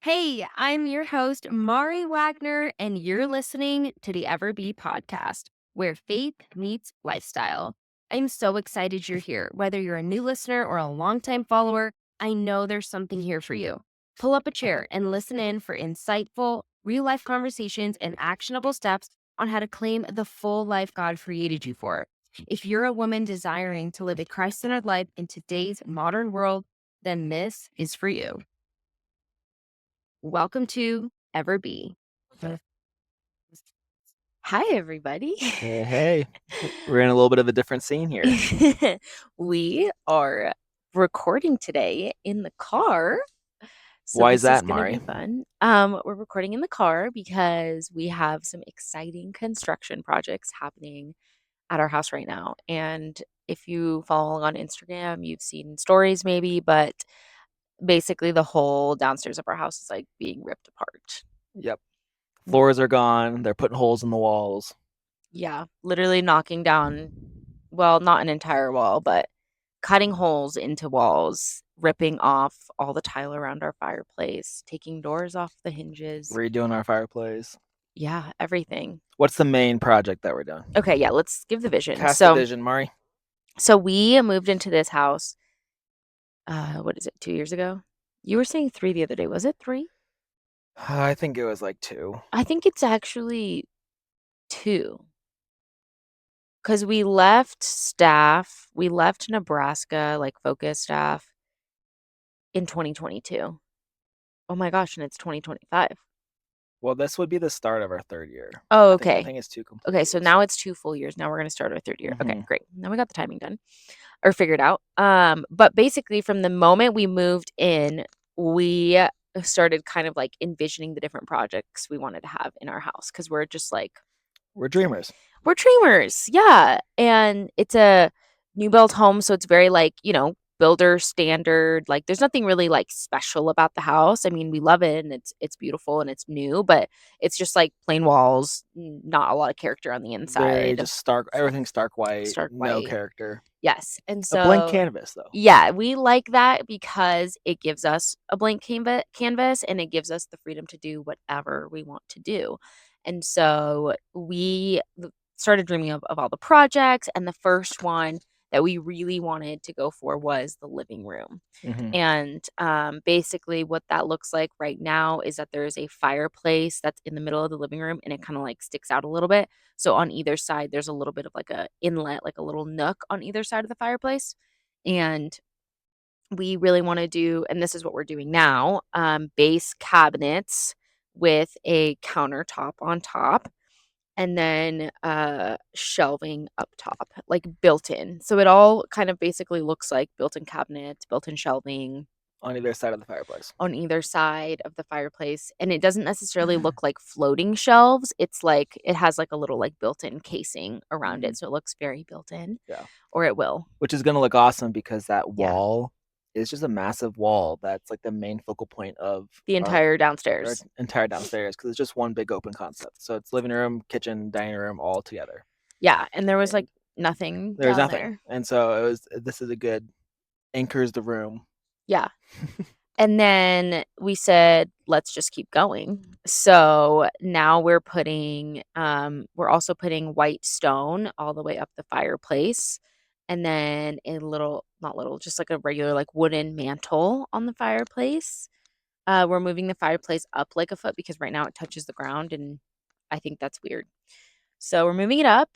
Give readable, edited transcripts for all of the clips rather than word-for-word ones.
Hey, I'm your host, Mari Wagner, and you're listening to the Ever Be podcast, where faith meets lifestyle. I'm so excited you're here. Whether you're a new listener or a longtime follower, I know there's something here for you. Pull up a chair and listen in for insightful, real life conversations and actionable steps on how to claim the full life God created you for. If you're a woman desiring to live a Christ centered life in today's modern world, then this is for you. Welcome to Ever Be. Hi, everybody. Hey, we're in a little bit of a different scene here. We are recording today in the car. So Why is this is that, going to be Mari? fun. We're recording in the car because we have some exciting construction projects happening at our house right now. And if you follow along on Instagram, you've seen stories maybe, but basically the whole downstairs of our house is like being ripped apart. Yep. Floors are gone. They're putting holes in the walls. Yeah, literally knocking down, well, not an entire wall, but cutting holes into walls, ripping off all the tile around our fireplace, taking doors off the hinges. Redoing our fireplace. Yeah, everything. What's the main project that we're doing? Okay, yeah, let's give the vision. Cast the vision, Mari. So we moved into this house, what is it, 2 years ago? You were saying 3 the other day. Was it 3? I think it was like 2. I think it's actually 2. 'Cause we left Nebraska, like, focus staff in 2022. Oh my gosh, and it's 2025. Well, this would be the start of our 3rd year. Oh, I okay. think it's 2 complete Okay, so years. now it's 2 full years. Now we're gonna start our 3rd year. Okay, Mhm. great. Now we got the timing done or figured out. But basically from the moment we moved in, we started kind of, like, envisioning the different projects we wanted to have in our house because 'cause we're just like We're dreamers. we're dreamers, yeah, and it's a new build home, so it's very, like, builder standard, like, there's nothing really, like, special about the house. I mean, we love it, and it's beautiful, and it's new, but it's just, like, plain walls, not a lot of character on the Very inside, just stark. Everything's stark white. stark No white. character. Yes, and A blank so canvas, though. yeah, we like that because it gives us a blank canvas, and it gives us the freedom to do whatever we want to do. And so we started dreaming of all the projects, and the first one that we really wanted to go for was the living room. Mhm. And basically, what that looks like right now is that there is a fireplace that's in the middle of the living room, and it kind of like sticks out a little bit. So on either side, there's a little bit of like a inlet, like a little nook on either side of the fireplace. And we really want to do, and this is what we're doing now, base cabinets with a countertop on top and then shelving up top, like built in. So it all kind of basically looks like built-in cabinets, built-in shelving On either side of the fireplace. on either side of the fireplace. And it doesn't necessarily look like floating shelves. It's like it has like a little like built-in casing around it. Mhm. So it looks very built in, Yeah. or it will. Which is gonna look awesome because that Yeah. wall is just a massive wall that's, like, the main focal point of The our entire our downstairs. entire downstairs because it's just one big open concept. So it's living room, kitchen, dining room all together. Yeah. And there was like And nothing there's down nothing. there. And so this is a good anchors the room. Yeah. And then we said, let's just keep going. So now we're also putting white stone all the way up the fireplace. And then a little, not little, just like a regular, like wooden mantle on the fireplace. We're moving the fireplace up like a foot because right now it touches the ground. And I think that's weird. So we're moving it up.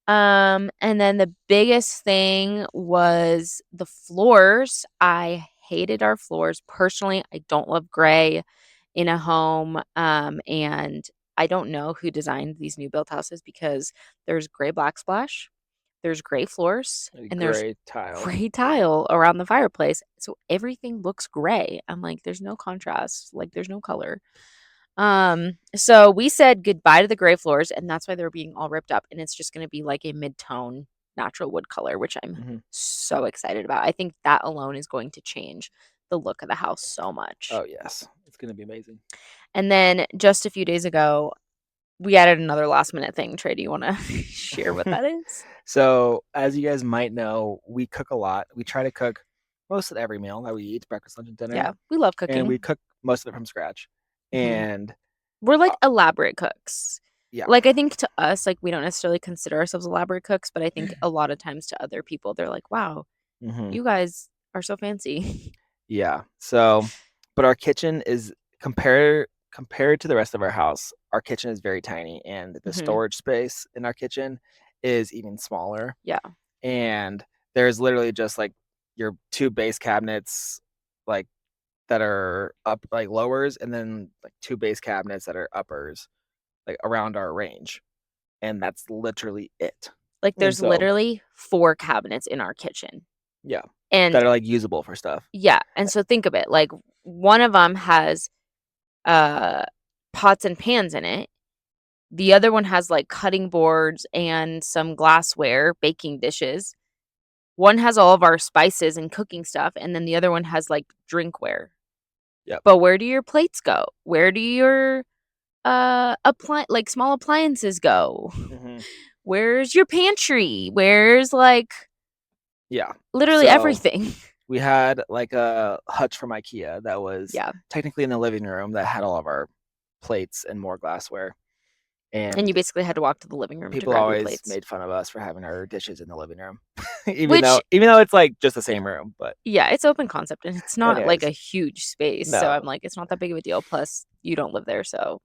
And then the biggest thing was the floors. I hated our floors. Personally, I don't love gray in a home. And I don't know who designed these new built houses because there's gray backsplash, there's gray floors, A and there's gray tile. gray tile around the fireplace. So everything looks gray. I'm like, there's no contrast, like there's no color. So we said goodbye to the gray floors, and that's why they're being all ripped up, and it's just gonna be like a mid-tone natural wood color, which I'm Mhm. so excited about. I think that alone is going to change the look of the house so much. Oh, yes. It's gonna be amazing. And then just a few days ago, we added another last minute thing. Trey, do you want to share what that is? So, as you guys might know, we cook a lot. We try to cook most of every meal that we eat, breakfast, lunch, and dinner, Yeah, we love and we cooking. cook most of it from scratch. Hmm. And We're uh, like elaborate cooks. yeah, Like I think to us, like we don't necessarily consider ourselves elaborate cooks, but I think a lot of times to other people, they're like, "Wow, hmm you guys are so fancy." yeah. So, but our kitchen is compared to the rest of our house. Our kitchen is very tiny, and the Hmm. storage space in our kitchen is even smaller. Yeah. And there's literally just like your two base cabinets, like that are up like lowers, and then like two base cabinets that are uppers, like around our range, and that's literally it. Like And there's so, literally 4 cabinets in our kitchen. yeah, And that are like usable for stuff. yeah, and so think of it, like one of them has uh pots and pans in it. The other one has like cutting boards and some glassware, baking dishes. One has all of our spices and cooking stuff, and then the other one has like drinkware. Yep. But where do your plates go? Where do your like small appliances go? hmm Where's your pantry? Where's like Yeah. literally So everything? we had like a hutch from IKEA that was Yeah. technically in the living room that had all of our plates and more glassware. And And you basically had to walk to the living room to people grab your always plates. made fun of us for having our dishes in the living room, Which even though it's like just the same room, but yeah, it's open concept and it's not like a anyways, huge space. So no. I'm like, it's not that big of a deal. Plus, you don't live there, so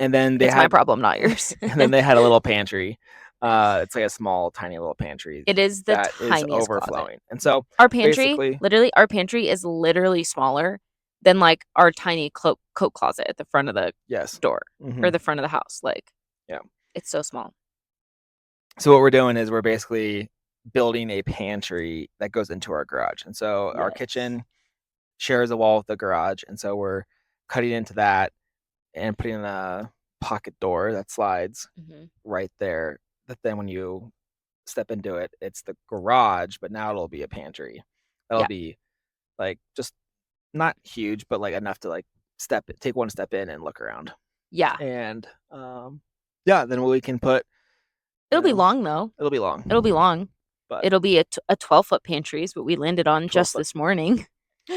And then they it's my had problem, not yours. and then they had a little pantry. It's like a small, tiny little pantry It is the that is tiniest closet. overflowing. And so basically, Our pantry is literally smaller than like our tiny coat closet at the front of the yes. door hmm or the front of the house. Like, Yeah. it's so small. So what we're doing is we're basically building a pantry that goes into our garage. And so our Yes. kitchen shares a wall with the garage. And so we're cutting into that and putting in a pocket door that slides Hmm. right there. That then when you step into it, it's the garage, but now it'll be a pantry. That'll Yeah. be like just not huge, but like enough to like take one step in and look around. Yeah. And yeah, then we can put, you It'll be know, long though. it'll be It'll long, be long. but It'll be a 12-foot pantry is what we landed on 12 just foot. this morning.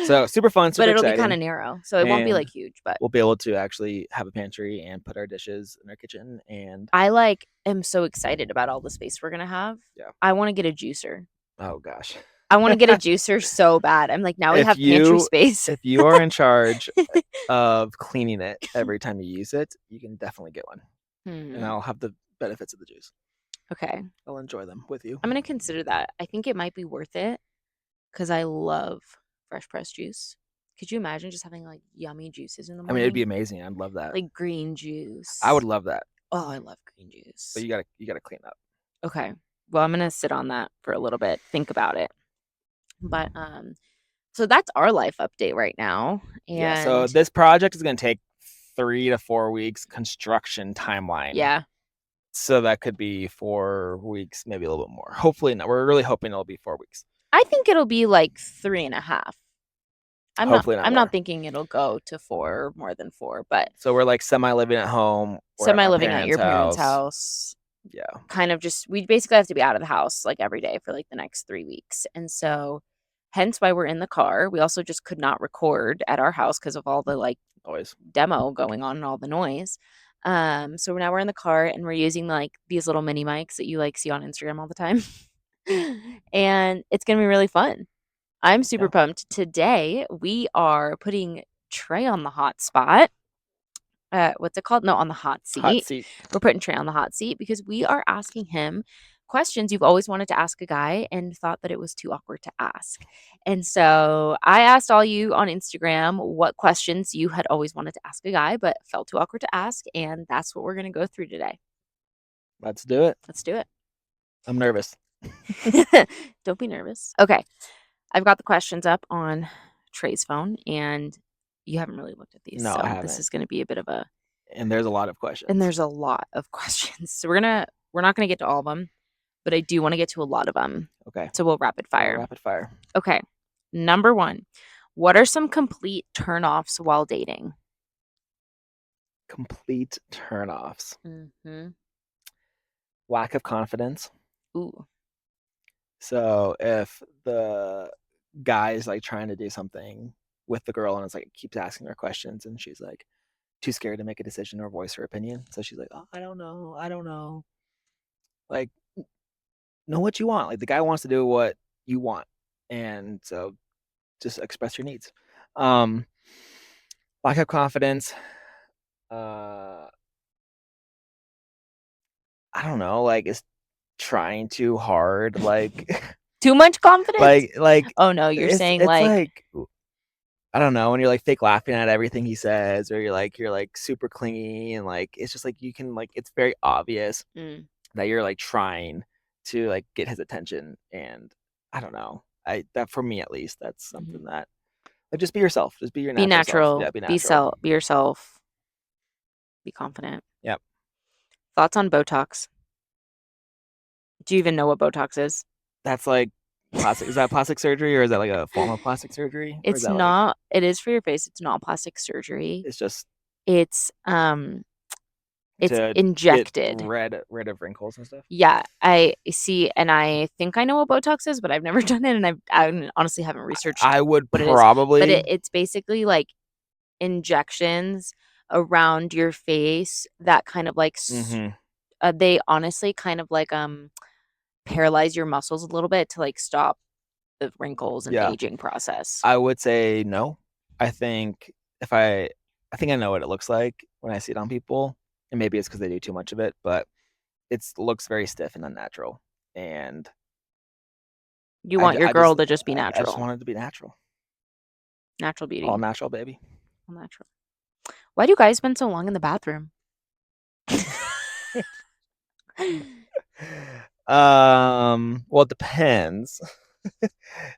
So super fun, But super it'll be kind exciting. of narrow. So it won't be And like huge, but we'll be able to actually have a pantry and put our dishes in our kitchen. And I like am so excited about all the space we're gonna have. yeah, I want to get a juicer. oh gosh. I want to get a juicer so bad. I'm like, now we if have pantry you space. if you are in charge of cleaning it every time you use it, you can definitely get one, and Hmm. I'll have the benefits of the juice. Okay. I'll enjoy them with you. I'm gonna consider that. I think it might be worth it because I love fresh pressed juice. Could you imagine just having like yummy juices in the I mean, it'd be morning? amazing. I'd love that. Like green I would juice. love that, Oh, I love green but juice. you gotta clean up. Okay. Well, I'm gonna sit on that for a little bit, think about it. But so that's our life update right now. Yeah. So And this project is gonna take 3 to 4 weeks construction timeline. yeah, So that could be 4 weeks, maybe a little bit more. Hopefully not. We're really hoping it'll be 4 weeks. I think it'll be like 3.5. Hopefully not I'm not more. thinking it'll go to 4 or more than 4, but So we're like semi living at home. We're at semi our living at parents' your parents' house. house, Yeah. kind of just we basically have to be out of the house like every day for like the next 3 weeks. And so hence why we're in the car. We also just could not record at our house because of all the like Always. demo going on and all the noise. So now we're in the car and we're using like these little mini mics that you like see on Instagram all the time. And it's going to be really fun. I'm super Yeah. pumped. Today we are putting Trey on the hot spot. What's it called? No, on the hot Hot seat. seat. We're putting Trey on the hot seat because we are asking him questions you've always wanted to ask a guy and thought that it was too awkward to ask. And so I asked all you on Instagram what questions you had always wanted to ask a guy but felt too awkward to ask, and that's what we're going to go through today. Let's do it. Let's do I'm nervous. it. Don't be nervous. Okay. I've got the questions up on Trey's phone, and you haven't really looked at these, No, I so this haven't. is going to be a bit of a And there's a lot of and questions. there's a lot of questions. So we're not gonna get to all of them, but I do want to get to a lot of them. Okay. So we'll rapid Well, fire. rapid fire. Okay. Number one, what are some complete turnoffs while dating? Complete turnoffs. Mhm. Lack of confidence. Ooh. So if the guy's like trying to do something with the girl and it's like keeps asking her questions and she's like too scared to make a decision or voice her opinion. So she's like, "Oh, I don't know. I don't know." Like, know what you want. Like the guy wants to do what you want. And so just express your needs. Um, lack of confidence. Uh, I don't know. Like, is trying too hard. Like, Too much confidence? like Oh, no, you're saying, it's like like I don't know when you're like fake laughing at everything he says, or you're like super clingy and like it's just like you can like it's very obvious mm, that you're like trying to like get his attention, and I don't know. I that for me at least that's mhm. something that like just be yourself, just be your Be natural self. natural, Yeah, be natural. be yourself, be confident. Yep. Thoughts on Botox? Do you even know what Botox is? That's like plastic. Is that plastic surgery or is that like a form of plastic surgery or is It's that like not it is for your face, it's not plastic surgery. it's just It's, it's to get injected. rid of wrinkles and stuff? Yeah, I see, and I think I know what Botox is, but I've never done it, and I honestly haven't researched I would what it is. But probably. it's basically like injections around your face that kind of like Hmm. they honestly kind of like paralyze your muscles a little bit to like stop the wrinkles and Yeah. aging process. I would say no. I think if I think I know what it looks like when I see it on people, and maybe it's because they do too much of it, but it looks very stiff and unnatural. And You want your I girl just to just be I just natural. want it to be natural, Natural all beauty. natural, baby. All natural. Why do guys spend so long in the bathroom? Well, it depends.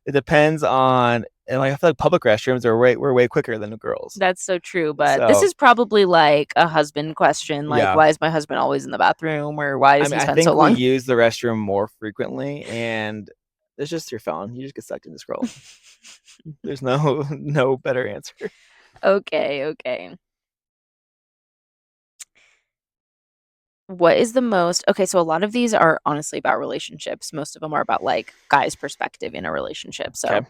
It depends on, and like I feel like public restrooms are way quicker than the girls. That's so true, but this So is probably like a husband question, like, yeah, why is my husband always in the bathroom, or why I does mean, he I spend so think we long? use the restroom more frequently, and it's just your phone. You just get sucked into scroll. There's no no better answer. Okay, okay. What is the most okay, so a lot of these are honestly about relationships. Most of them are about like guys' perspective in a relationship. So, Okay,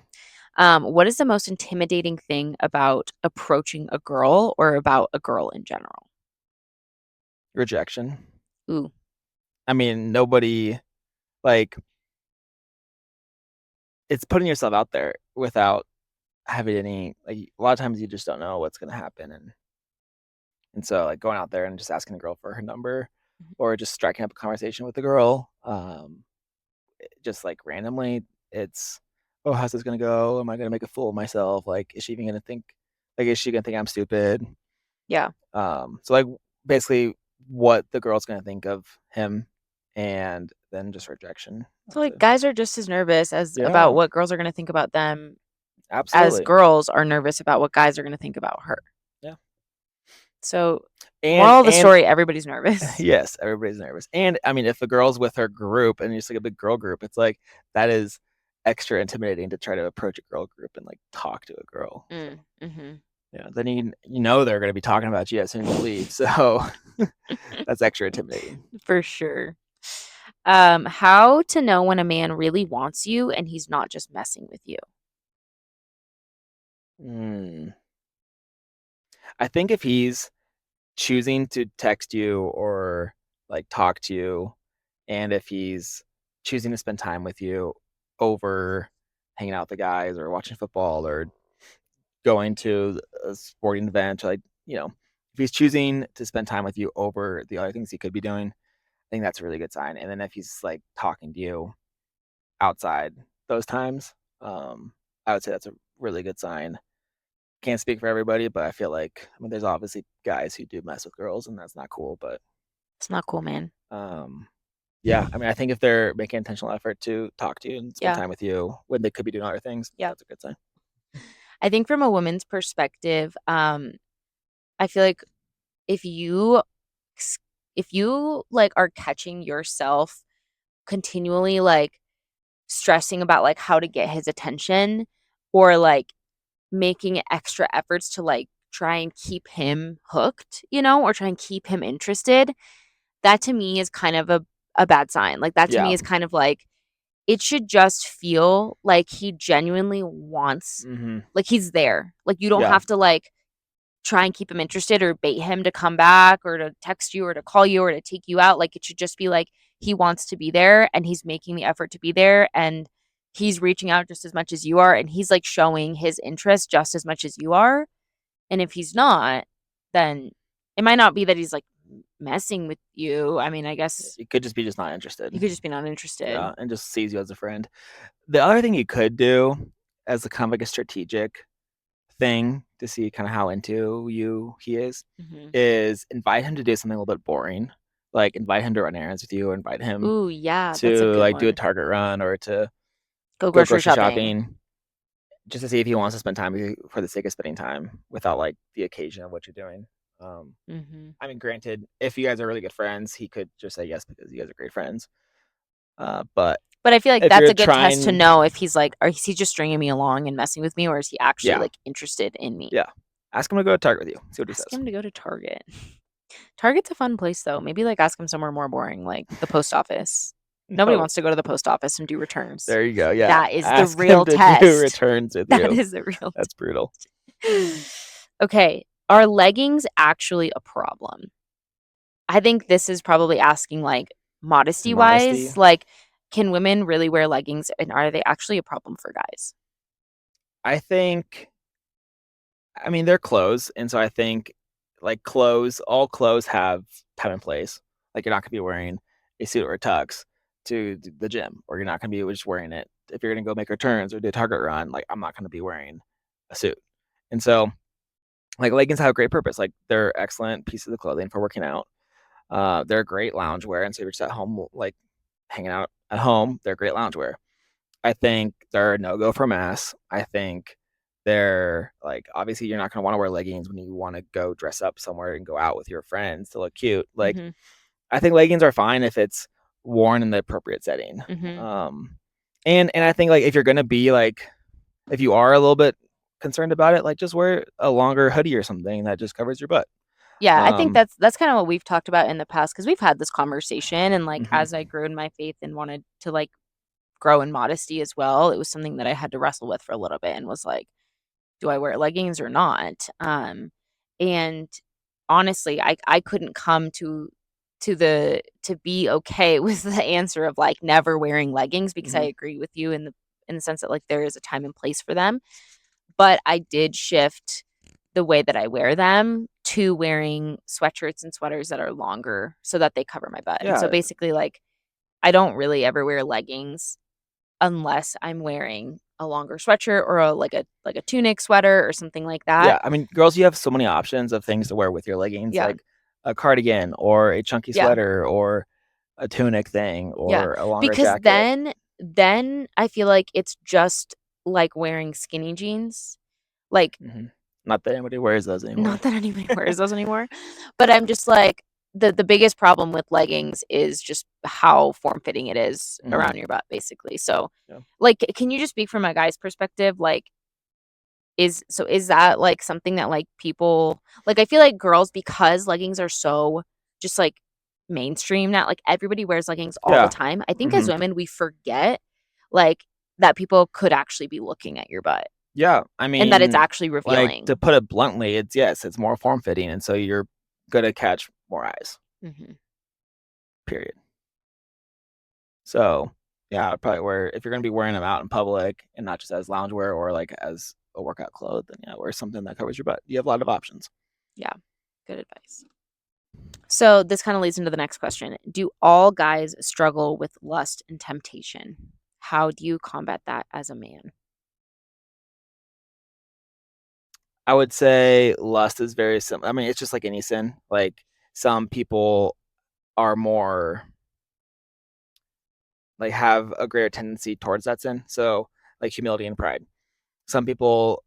what is the most intimidating thing about approaching a girl or about a girl in general? rejection. Ooh, I mean, nobody like it's putting yourself out there without having any like a lot of times you just don't know what's gonna happen, and so like going out there and just asking a girl for her number or just striking up a conversation with the girl, just like randomly, it's oh how's this gonna go? Am I gonna make a fool of myself? Like is she even gonna think like is she gonna think I'm stupid? yeah. So like basically what the girl's gonna think of him, and then just rejection. I So would like say. guys are just as nervous as about Yeah, what girls are going to think about them as absolutely. girls are nervous about what guys are going to think about her. Yeah, So, and moral of the and story, everybody's nervous. yes, everybody's nervous. And I mean, if the girl's with her group and it's like a big girl group, it's like that is extra intimidating to try to approach a girl group and like talk to a girl. So Mhm. yeah, then you know they're gonna be talking about you as soon as you leave. So that's extra intimidating. For sure. How to know when a man really wants you and he's not just messing with you. Hmm. I think if he's choosing to text you or like talk to you, and if he's choosing to spend time with you over hanging out with the guys or watching football or going to a sporting event, like if he's choosing to spend time with you over the other things he could be doing, I think that's a really good sign. And then if he's like talking to you outside those times, I would say that's a really good sign. Can't speak for everybody, but I feel like I mean there's obviously guys who do mess with girls and that's not cool, but It's not cool, man. um yeah, I mean I think if they're making intentional effort to talk to you and spend Yeah. time with you when they could be doing other things, Yeah. that's a good sign. I think from a woman's perspective, I feel like if you if you like are catching yourself continually like stressing about like how to get his attention or like making extra efforts to like try and keep him hooked, or try and keep him interested, that to me is kind of a bad sign. Like that to me Yeah. is kind of like it should just feel like he genuinely wants, Mhm. like he's there. Like you don't Yeah. have to like try and keep him interested or bait him to come back or to text you or to call you or to take you out. Like it should just be like he wants to be there and he's making the effort to be there and he's reaching out just as much as you are and he's like showing his interest just as much as you are. And if he's not, then it might not be that he's like messing with you. I mean, I guess It could just be just not interested. he could just be not interested. Yeah, and just sees you as a friend. The other thing you could do as a kind of like a strategic thing to see kind of how into you he Hmm. is invite him to do something a little bit boring. Like invite him to run errands with you, invite him Ooh, yeah, that's a to good like do a one. Target run or to Go go grocery grocery shopping. shopping just to see if he wants to spend time with you for the sake of spending time without like the occasion of what you're doing. Um, Hmm. I mean, granted, if you guys are really good friends, he could just say yes because you guys are great friends. But But I feel like if that's you're a good test to trying, know if he's like, or is he just stringing me along and messing with me, or is he actually yeah, like interested in me? yeah, ask him to go to Target with you. See what he Ask says. him to go to Target. Target's a fun place though. Maybe like ask him somewhere more boring, like the post office. Nobody No, wants to go to the post office and do returns. there you go. Yeah, That is the ask him real to do test. returns with That you. is the real That's brutal. test. Okay. Are leggings actually a problem? I think this is probably asking like modesty Modesty. wise, like, can women really wear leggings and are they actually a problem for guys? I think I mean, they're clothes, and so I think like clothes, all clothes have time and place. Like you're not gonna be wearing a suit or a tux to the gym, or you're not gonna be just wearing it if you're gonna go make returns or do a Target run. Like I'm not gonna be wearing a suit, and so like leggings have a great purpose. Like they're excellent pieces of clothing for working out. They're great loungewear, and so you're just at home, like hanging out at home. They're great loungewear. I think they're a no go for mass. I think they're like obviously you're not gonna want to wear leggings when you want to go dress up somewhere and go out with your friends to look cute. Like Mhm. I think leggings are fine if it's worn in the appropriate setting. Mhm. Um, and I think like if you're gonna be like if you are a little bit concerned about it, like just wear a longer hoodie or something that just covers your butt. Yeah, I think Um, that's kind of what we've talked about in the past because we've had this conversation and like mhm. as I grew in my faith and wanted to like grow in modesty as well, it was something that I had to wrestle with for a little bit and was like, do I wear leggings or not? And honestly, I couldn't come to be okay with the answer of like never wearing leggings because I Mhm. agree with you in the sense that like there is a time and place for them. But I did shift the way that I wear them to wearing sweatshirts and sweaters that are longer so that they cover my butt. And so Yeah, basically like I don't really ever wear leggings unless I'm wearing a longer sweatshirt or a tunic sweater or something like that. yeah. I mean, girls, you have so many options of things to wear with your leggings, Yeah. like a cardigan or a chunky Yeah. sweater or a tunic thing Yeah. or a longer Because jacket. then I feel like it's just like wearing skinny jeans. Like Mhm. Not that anybody wears those not anymore. that anybody wears those anymore, but I'm just like the biggest problem with leggings is just how form fitting it is Mhm. around your butt basically. So Yeah. like can you just speak from a guy's perspective like is that like something that like people like I feel like girls because leggings are so just like mainstream now like everybody wears leggings all the Yeah. time. I think as Mhm. women we forget like that people could actually be looking at your butt Yeah. I and that it's mean, actually like to revealing. put it bluntly, it's yes, it's more form fitting, and so you're gonna catch more eyes. Mhm. Period. So yeah, I'd probably wear if you're gonna be wearing them out in public and not just as loungewear or like as a workout clothes, then yeah, wear something that covers your butt. You have a lot of options. Yeah. Good advice. So this kind of leads into the next question. Do all guys struggle with lust and temptation? How do you combat that as a man? I would say lust is very similar. I mean, it's just like any sin. Like some people are more like have a greater tendency towards that sin. So like humility and pride. Some people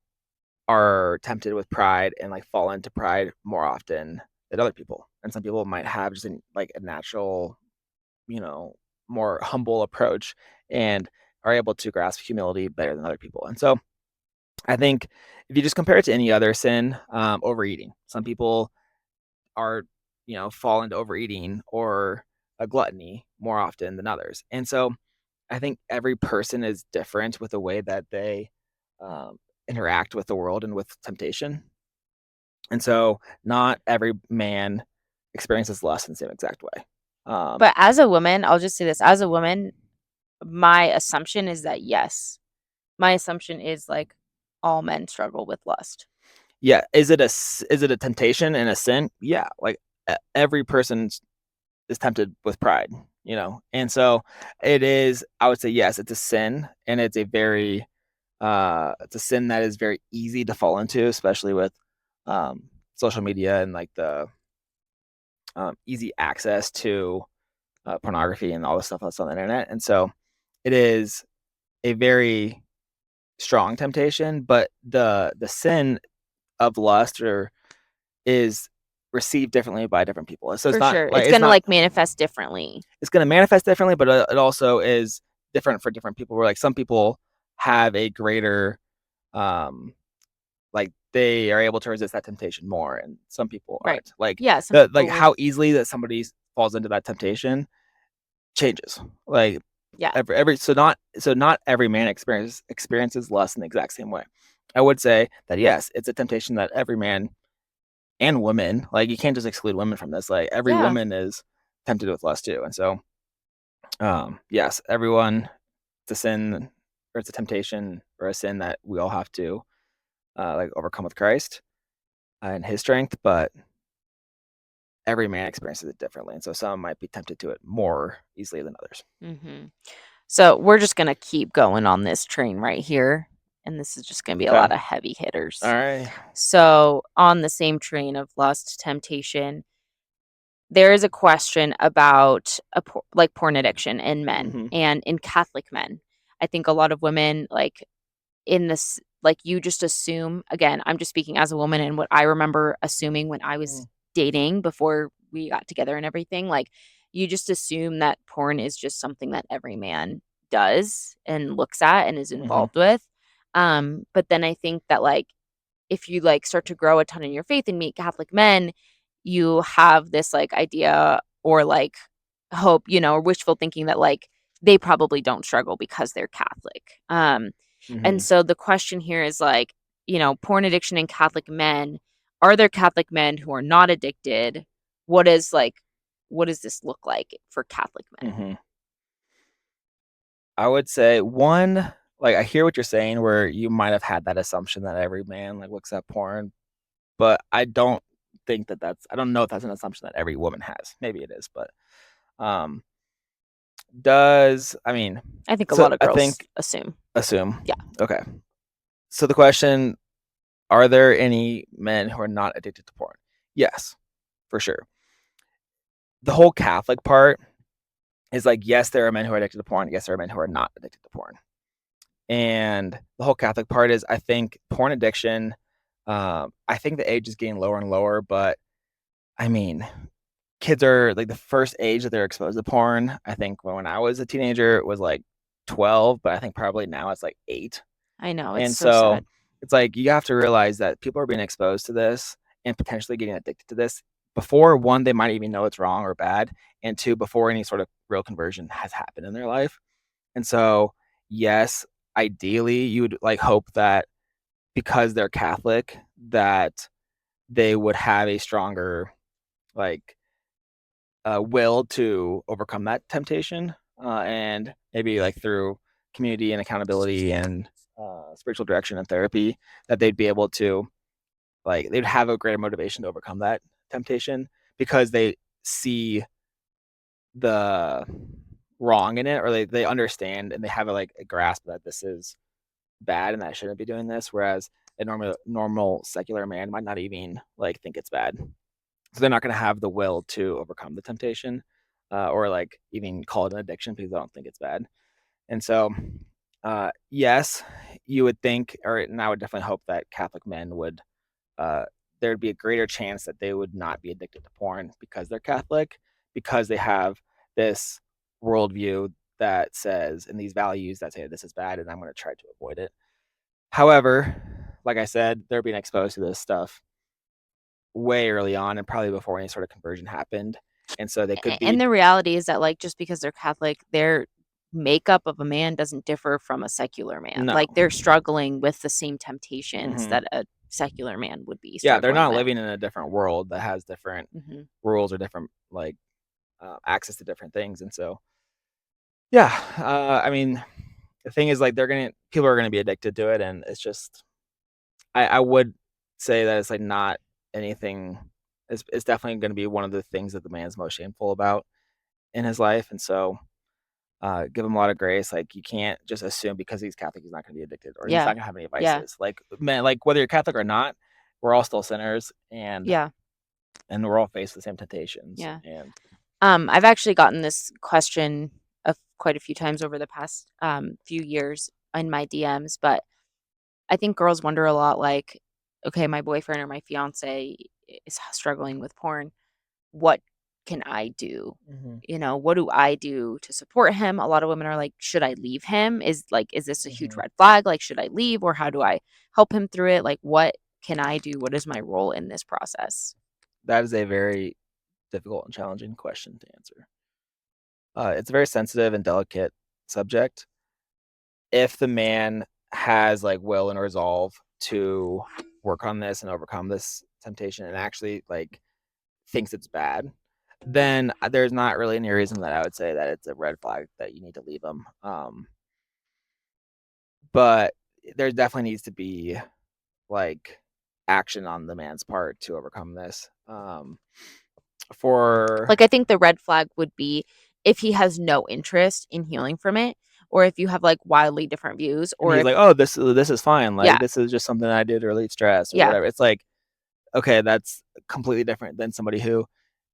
are tempted with pride and like fall into pride more often than other people. And some people might have just like a natural, you know, more humble approach and are able to grasp humility better than other people. And so I think if you just compare it to any other sin, overeating. Some people are, fall into overeating or a gluttony more often than others. And so I think every person is different with the way that they interact with the world and with temptation. And so not every man experiences lust in the same exact way. Um, But as a woman, I'll just say this, as a woman, my assumption is that yes. My assumption is, like, all men struggle with lust. yeah, is it a temptation and a sin? Yeah, like every person is tempted with pride, and so it is. I would say yes, it's a sin, and it's a sin that is very easy to fall into, especially with social media and like the easy access to pornography and all the stuff that's on the internet. And so it is a very strong temptation, but the sin of lust or is received differently by different people. So it's For not sure. like It's it's gonna, not like, manifest differently. it's going to manifest differently, but it also is different for different people. Where like some people have a greater like they are able to resist that temptation more, and some people Right. aren't. Like Yeah, some the like people will. how easily that somebody falls into that temptation changes. Like Yeah. not every man experiences lust in the exact same way. I would say that yes, it's a temptation that every man and woman, like you can't just exclude women from this. Like every Yeah. woman is tempted with lust too. And so yes, everyone, it's a sin or it's a temptation or a sin that we all have to like overcome with Christ and his strength, but every man experiences it differently. And so some might be tempted to it more easily than others. Mhm. So, we're just gonna keep going on this train right here, and this is just gonna be a Okay. lot of heavy All hitters. right. So, on the same train of lust, temptation, there is a question about like, porn addiction in men Mm-hmm. and in Catholic men. I think a lot of women, like, in this, like, you just assume, again, I'm just speaking as a woman and what I remember assuming when I was dating before we got together and everything, like, you just assume that porn is just something that every man does and looks at and is Mm-hmm. involved with. But then I think that, like, if you, like, start to grow a ton in your faith and meet Catholic men, you have this, like, idea or, like, hope, or wishful thinking that, like, they probably don't struggle because they're Catholic. And Mm-hmm. so the question here is, like, porn addiction in Catholic men, are there Catholic men who are not addicted? What is, like, what does this look like for Catholic men? Mm-hmm. I would say one, like I hear what you're saying, where you might have had that assumption that every man like looks at porn, but I don't think that I don't know if that's an assumption that every woman has. Maybe it is, but um, does I mean, I think a so lot of I girls think assume. assume. Yeah. Okay. So the question, are there any men who are not addicted to porn? Yes, for sure. The whole Catholic part is like, yes, there are men who are addicted to porn. Yes, there are men who are not addicted to porn. And the whole Catholic part is, I think porn addiction, I think the age is getting lower and lower, but I mean, kids are like the first age that they're exposed to porn. I think when I was a teenager, it was like 12, but I think probably now it's like 8. I know, it's And so so sad. it's like you have to realize that people are being exposed to this and potentially getting addicted to this before one, they might even know it's wrong or bad, and two, before any sort of real conversion has happened in their life. And so, yes, ideally, you would like hope that because they're Catholic, that they would have a stronger like will to overcome that temptation, and maybe like through community and accountability and spiritual direction and therapy, that they'd be able to like they'd have a greater motivation to overcome that temptation because they see the wrong in it, or they understand and they have a grasp that this is bad and that I shouldn't be doing this. Whereas a normal secular man might not even like think it's bad, so they're not going to have the will to overcome the temptation, or like even call it an addiction because they don't think it's bad. And so, yes, you would think, or and I would definitely hope that Catholic men would uh, there'd be a greater chance that they would not be addicted to porn because they're Catholic, because they have this worldview that says and these values that say this is bad and I'm going to try to avoid it. However, like I said, they're being exposed to this stuff way early on and probably before any sort of conversion happened. And so they could And be the reality is that, like, just because they're Catholic, their makeup of a man doesn't differ from a secular man. no. Like, they're struggling with the same temptations Hmm. that a secular man would be Yeah, they're struggling not with. living in a different world that has different Mhm. rules or different like access to different things. And so, yeah, I mean, the thing is, like, people are gonna be addicted to it, and it's just, I would say that it's like not anything. It's definitely going to be one of the things that the man's most shameful about in his life, and so give him a lot of grace. Like, you can't just assume because he's Catholic he's not going to be addicted or he's not Yeah. going to have any Yeah. vices. Like, man, like whether you're Catholic or not, we're all still sinners, Yeah. and we're all faced with the same temptations. Yeah. And I've actually gotten this question quite a few times over the past few years in my DMs, but I think girls wonder a lot like, okay, my boyfriend or my fiance is struggling with porn. What can I do? Mhm, What do I do to support him? A lot of women are like, should I leave him? Is this a huge mhm. red flag? Like, should I leave or how do I help him through it? Like, what can I do? What is my role in this process? That is a very difficult and challenging question to answer. It's a very sensitive and delicate subject. If the man has like will and resolve to work on this and overcome this temptation and actually like thinks it's bad, then there's not really any reason that I would say that it's a red flag that you need to leave him. But there definitely needs to be like action on the man's part to overcome this. For Like, I think the red flag would be if he has no interest in healing from it, or if you have like wildly different views, and or he's if, like, oh, this is fine. Like, yeah, this is just something I did to relieve stress or yeah, whatever. It's like, okay, that's completely different than somebody who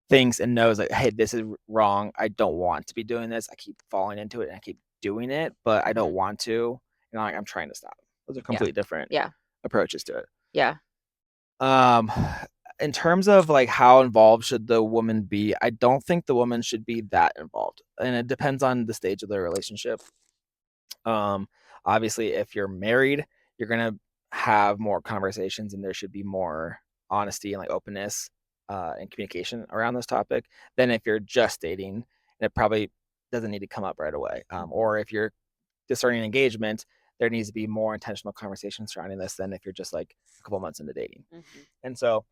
thinks and knows like, hey, this is wrong. I don't want to be doing this. I keep falling into it and I keep doing it, but I don't mhm, want to. And I'm trying to stop. Those are yeah, completely different yeah, approaches to it. yeah, Um, in terms of like how involved should the woman be, I don't think the woman should be that involved, and it depends on the stage of the relationship. Um, Obviously, if you're married, you're gonna have more conversations, and there should be more honesty and like openness and communication around this topic than if you're just dating. And it probably doesn't need to come up right away. mhm, Or if you're discerning engagement, there needs to be more intentional conversation surrounding this than if you're just like a couple months into dating. mhm, And so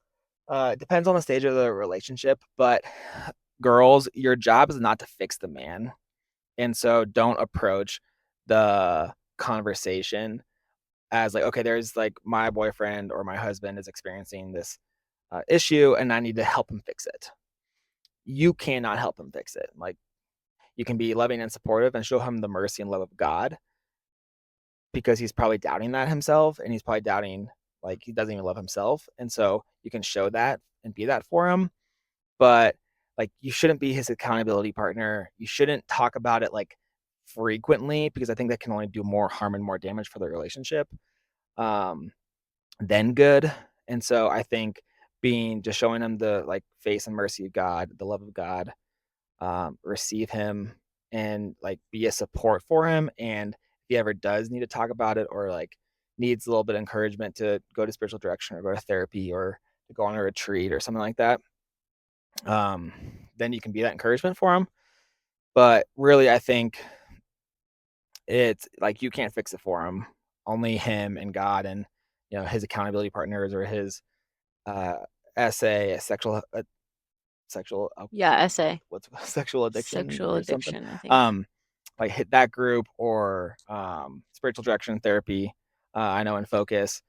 it depends on the stage of the relationship, but girls, your job is not to fix the man. And so don't approach the conversation as like, okay, there's like my boyfriend or my husband is experiencing this issue and I need to help him fix it. You cannot help him fix it. Like, you can be loving and supportive and show him the mercy and love of God because he's probably doubting that himself and he's probably doubting like he doesn't even love himself. And so you can show that and be that for him, but like you shouldn't be his accountability partner. You shouldn't talk about it like frequently because I think that can only do more harm and more damage for the relationship um, than good. And so I think being just showing him the like face and mercy of God, the love of God, receive him and like be a support for him. And if he ever does need to talk about it or like needs a little bit of encouragement to go to spiritual direction or go to therapy or to go on a retreat or something like that, um, then you can be that encouragement for him. But really, I think it's like you can't fix it for him. Only him and God and his accountability partners or his uh, SA, sexual yeah, essay, what's sexual addiction sexual or something. addiction, I think. Um, like hit that group or spiritual direction therapy. I know in Focus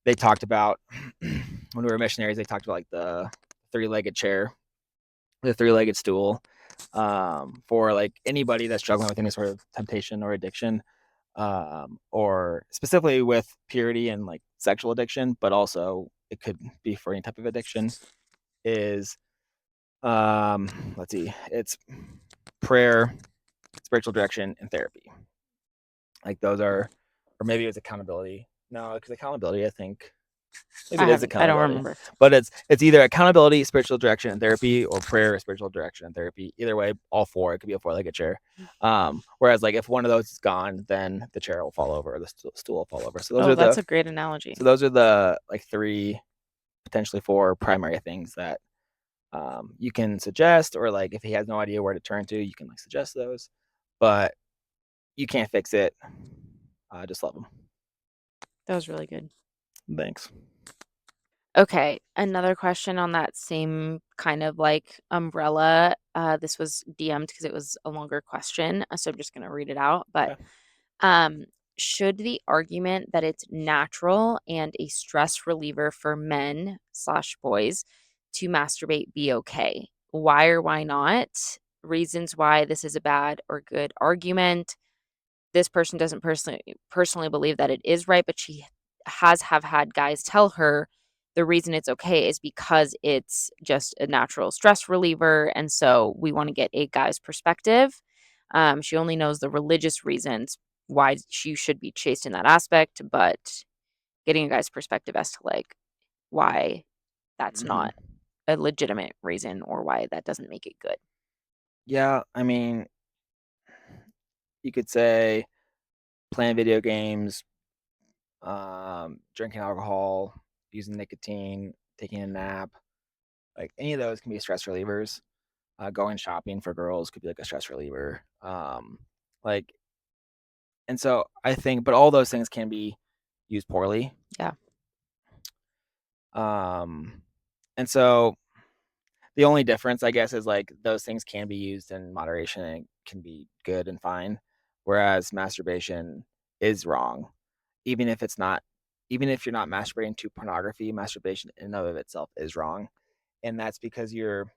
they talked about when we were missionaries. They talked about like the three-legged chair, the three-legged stool, for like anybody that's struggling with any sort of temptation or addiction, or specifically with purity and like sexual addiction, but also it could be for any type of addiction. Is let's see, it's prayer, spiritual direction, and therapy. Like those are, or maybe it was accountability. No, because accountability, I think. Maybe it is I don't accountability, remember. but it's either accountability, spiritual direction, and therapy, or prayer, or spiritual direction, and therapy. Either way, all four. It could be a four-legged chair. Whereas like if one of those is gone, then the chair will fall over, or the stool will fall over. Oh, that's a great analogy. So those are the like three, potentially four primary things that you can suggest, or like if he has no idea where to turn to, you can like suggest those, but you can't fix it. Just love him. That was really good. Thanks. Okay, another question on that same kind of like umbrella. This was DM'd because it was a longer question, so I'm just gonna read it out. But Okay. um, should the argument that it's natural and a stress reliever for men slash boys to masturbate be okay? Why or why not? Reasons why this is a bad or good argument. This person doesn't personally believe that it is right, but she have had guys tell her the reason it's okay is because it's just a natural stress reliever, and so we want to get a guy's perspective. She only knows the religious reasons why she should be chaste in that aspect, but getting a guy's perspective as to like why that's Hmm. not a legitimate reason or why that doesn't make it good. Yeah, I mean, you could say playing video games, drinking alcohol, using nicotine, taking a nap, like any of those can be stress relievers. Going shopping for girls could be like a stress reliever. Like, and so I think, but all those things can be used poorly. Yeah. Um, and so the only difference, I guess, is like those things can be used in moderation and can be good and fine, whereas masturbation is wrong, even if it's not, even if you're not masturbating to pornography. Masturbation in and of itself is wrong, and that's because you're.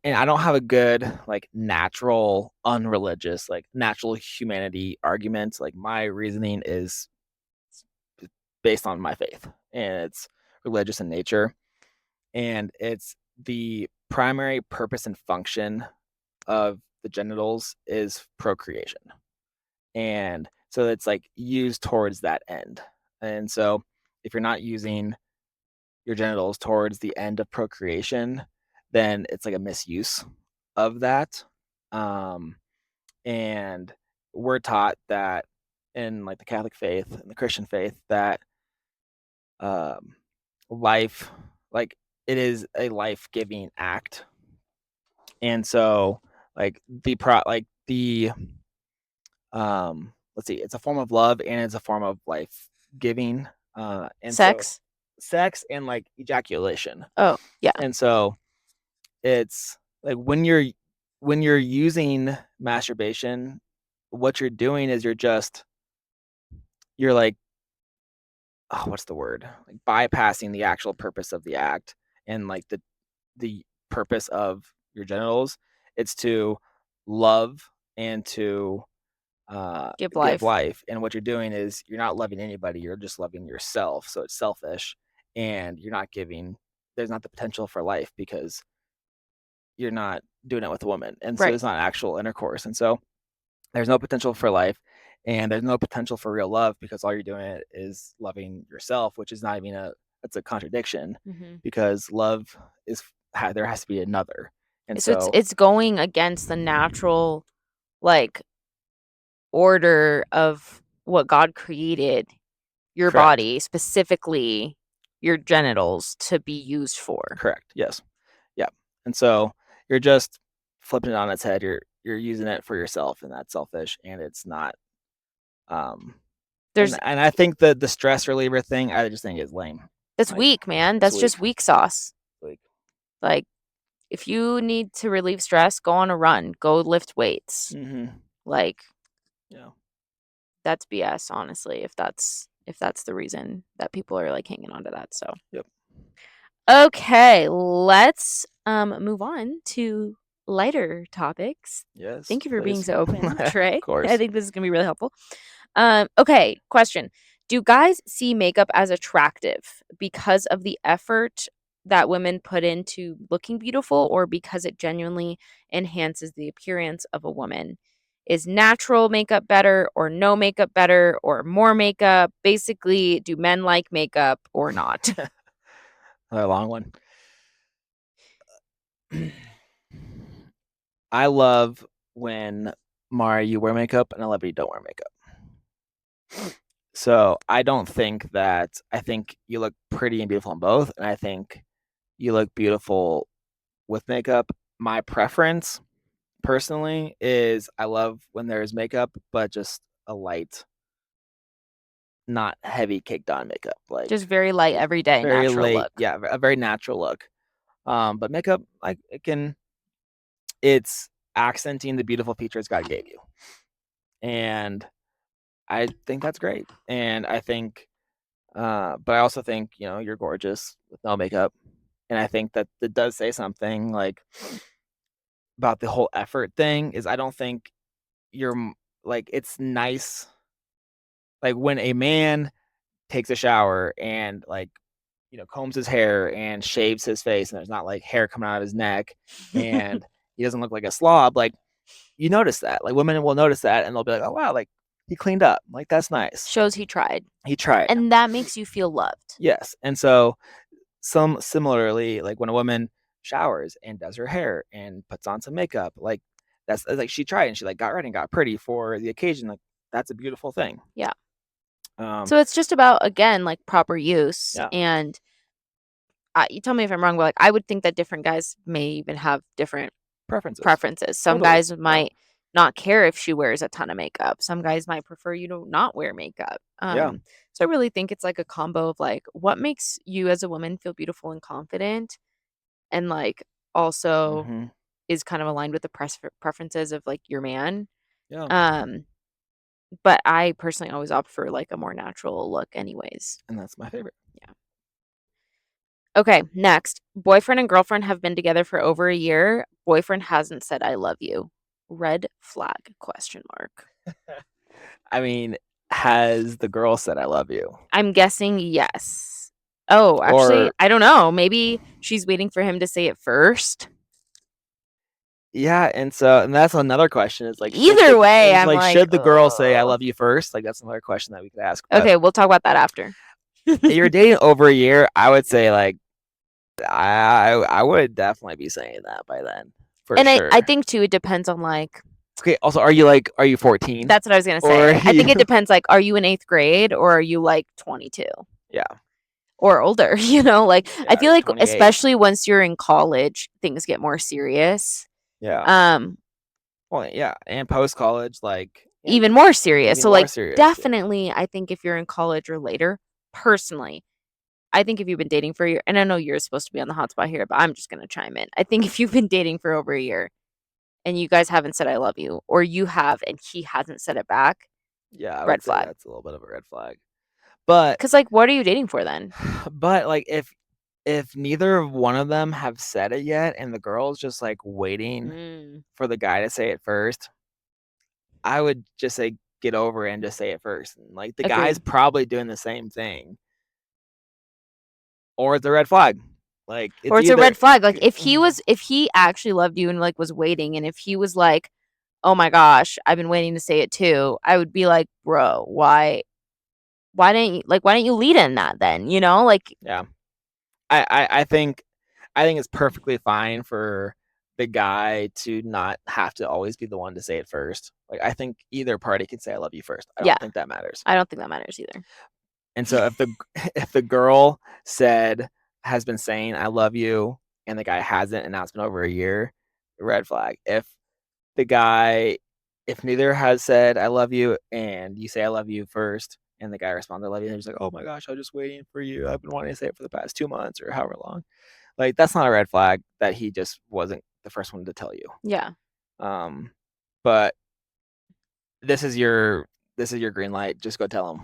And I don't have a good like natural, unreligious, like natural humanity argument. Like my reasoning is based on my faith, and it's religious in nature, and it's the primary purpose and function of the genitals is procreation. And so it's like used towards that end. And so if you're not using your genitals towards the end of procreation, then it's like a misuse of that. Um, and we're taught that in like the Catholic faith and the Christian faith that um, life, like it is a life giving act. And so like the let's see, it's a form of love and it's a form of life giving. And so Sex? sex and like ejaculation. Oh, yeah. And so it's like when you're using masturbation, what you're doing is you're like, oh, what's the word? Like bypassing the actual purpose of the act, and like the purpose of your genitals. It's to love and to Give give life. life. And what you're doing is you're not loving anybody, you're just loving yourself. So it's selfish, and you're not giving, there's not the potential for life because you're not doing it with a woman. And so Right. there's not actual intercourse. And so there's no potential for life, and there's no potential for real love because all you're doing is loving yourself, which is not even it's a contradiction, Mhm. because love is, there has to be another. And So so it's going against the natural, like, order of what God created your correct. body, specifically your genitals, to be used for. Correct. Yes. Yeah. And so you're just flipping it on its head. You're using it for yourself, and that's selfish, and it's not. Um, There's and I think the stress reliever thing, I just think is lame. That's Like weak, man. it's That's weak. just weak sauce. Like Like, if you need to relieve stress, go on a run, go lift weights. mm-hmm. Like, Yeah. that's BS, honestly, if that's the reason that people are like hanging on to that. So Yep. okay, let's move on to lighter topics. Yes. Thank you for being Please. so open, Of Trey. I course. think this is gonna be really helpful. Okay, question. Do guys see makeup as attractive because of the effort that women put into looking beautiful, or because it genuinely enhances the appearance of a woman? Is natural makeup better or no makeup better or more makeup? Basically, do men like makeup or not? Another long one. I love when Mari, you wear makeup, and I love when you don't wear makeup. So I don't think that I think you look pretty and beautiful in both, and I think you look beautiful with makeup. My preference, personally, is I love when there's makeup, but just a light, not heavy caked on makeup, like Just very light, everyday, very natural late, look. yeah, a very natural look. But makeup, like it's accenting the beautiful features God gave you, and I think that's great. And I think, but I also think you're gorgeous with no makeup, and I think that it does say something like about the whole effort thing. Is I don't think you're like it's nice like when a man takes a shower and combs his hair and shaves his face and there's not like hair coming out of his neck and he doesn't look like a slob, like you notice that. Like women will notice that and they'll be like, "Oh wow, like he cleaned up. Like that's nice. Shows he tried. He tried." And that makes you feel loved. Yes. And so some similarly, like when a woman showers and does her hair and puts on some makeup, like that's like she tried and she like got ready and got pretty for the occasion. Like that's a beautiful thing. Yeah. Um, So it's just about, again, like proper use. yeah, And you tell me if I'm wrong, but like I would think that different guys may even have different preferences. preferences. Some Totally. guys Yeah. might not care if she wears a ton of makeup. Some guys might prefer you to not wear makeup. Yeah. So I really think it's like a combo of like what makes you as a woman feel beautiful and confident, and like also Hmm. is kind of aligned with the preferences of like your man. Yeah. Um, but I personally always opt for like a more natural look, anyways. And that's my favorite. Yeah. Okay, next. Boyfriend and girlfriend have been together for over a year. Boyfriend hasn't said I love you. Red flag question mark. I mean, has the girl said I love you? I'm guessing yes. Oh, actually, Or I don't know. Maybe she's waiting for him to say it first. yeah, and that's another question is like Either way, I'm like, should the girl say I oh. love you first? Like that's another question that we could ask. But Okay, we'll talk about that after. if you're dating over a year, I would say like I would definitely be saying that by then for And I sure. think too, it depends on like, Okay, also are you 14 that's what I was gonna or are say. I think you it depends, like, are you in eighth grade or are you like 22 yeah, or older? Like I yeah, feel you're like 28. especially once you're in college, things get more serious. Yeah. Um, Well, yeah, and post college like and Even more serious. even So more like serious. Yeah. definitely I think if you're in college or later, personally, I think if you've been dating for a year, and I know you're supposed to be on the hot spot here, but I'm just gonna chime in. I think if you've been dating for over a year and you guys haven't said I love you, or you have and he hasn't said it back, Yeah, I red would say flag. that's a little bit of a red flag. But Because like, what are you dating for then? but like if neither of one of them have said it yet and the girl's just like waiting Mm, for the guy to say it first, I would just say get over it and just say it first. And like the guy's agreed. probably doing the same thing. Or it's a red flag. Like Or it's it's a either red flag. Like if he actually loved you and like was waiting, and if he was like, oh my gosh, I've been waiting to say it too, I would be like, bro, why didn't you lead in that then? Like yeah. I think it's perfectly fine for the guy to not have to always be the one to say it first. Like I think either party can say I love you first. I yeah, don't think that matters. I don't think that matters either. And so if the if the girl has been saying I love you and the guy hasn't and now it's been over a year, red flag. The guy if neither has said I love you and you say I love you first and the guy responds I love you and he's like, "Oh my gosh, I was just waiting for you. I've been wanting to say it for the past 2 months or however long." Like that's not a red flag that he just wasn't the first one to tell you. Yeah. Um but this is your green light. Just go tell him.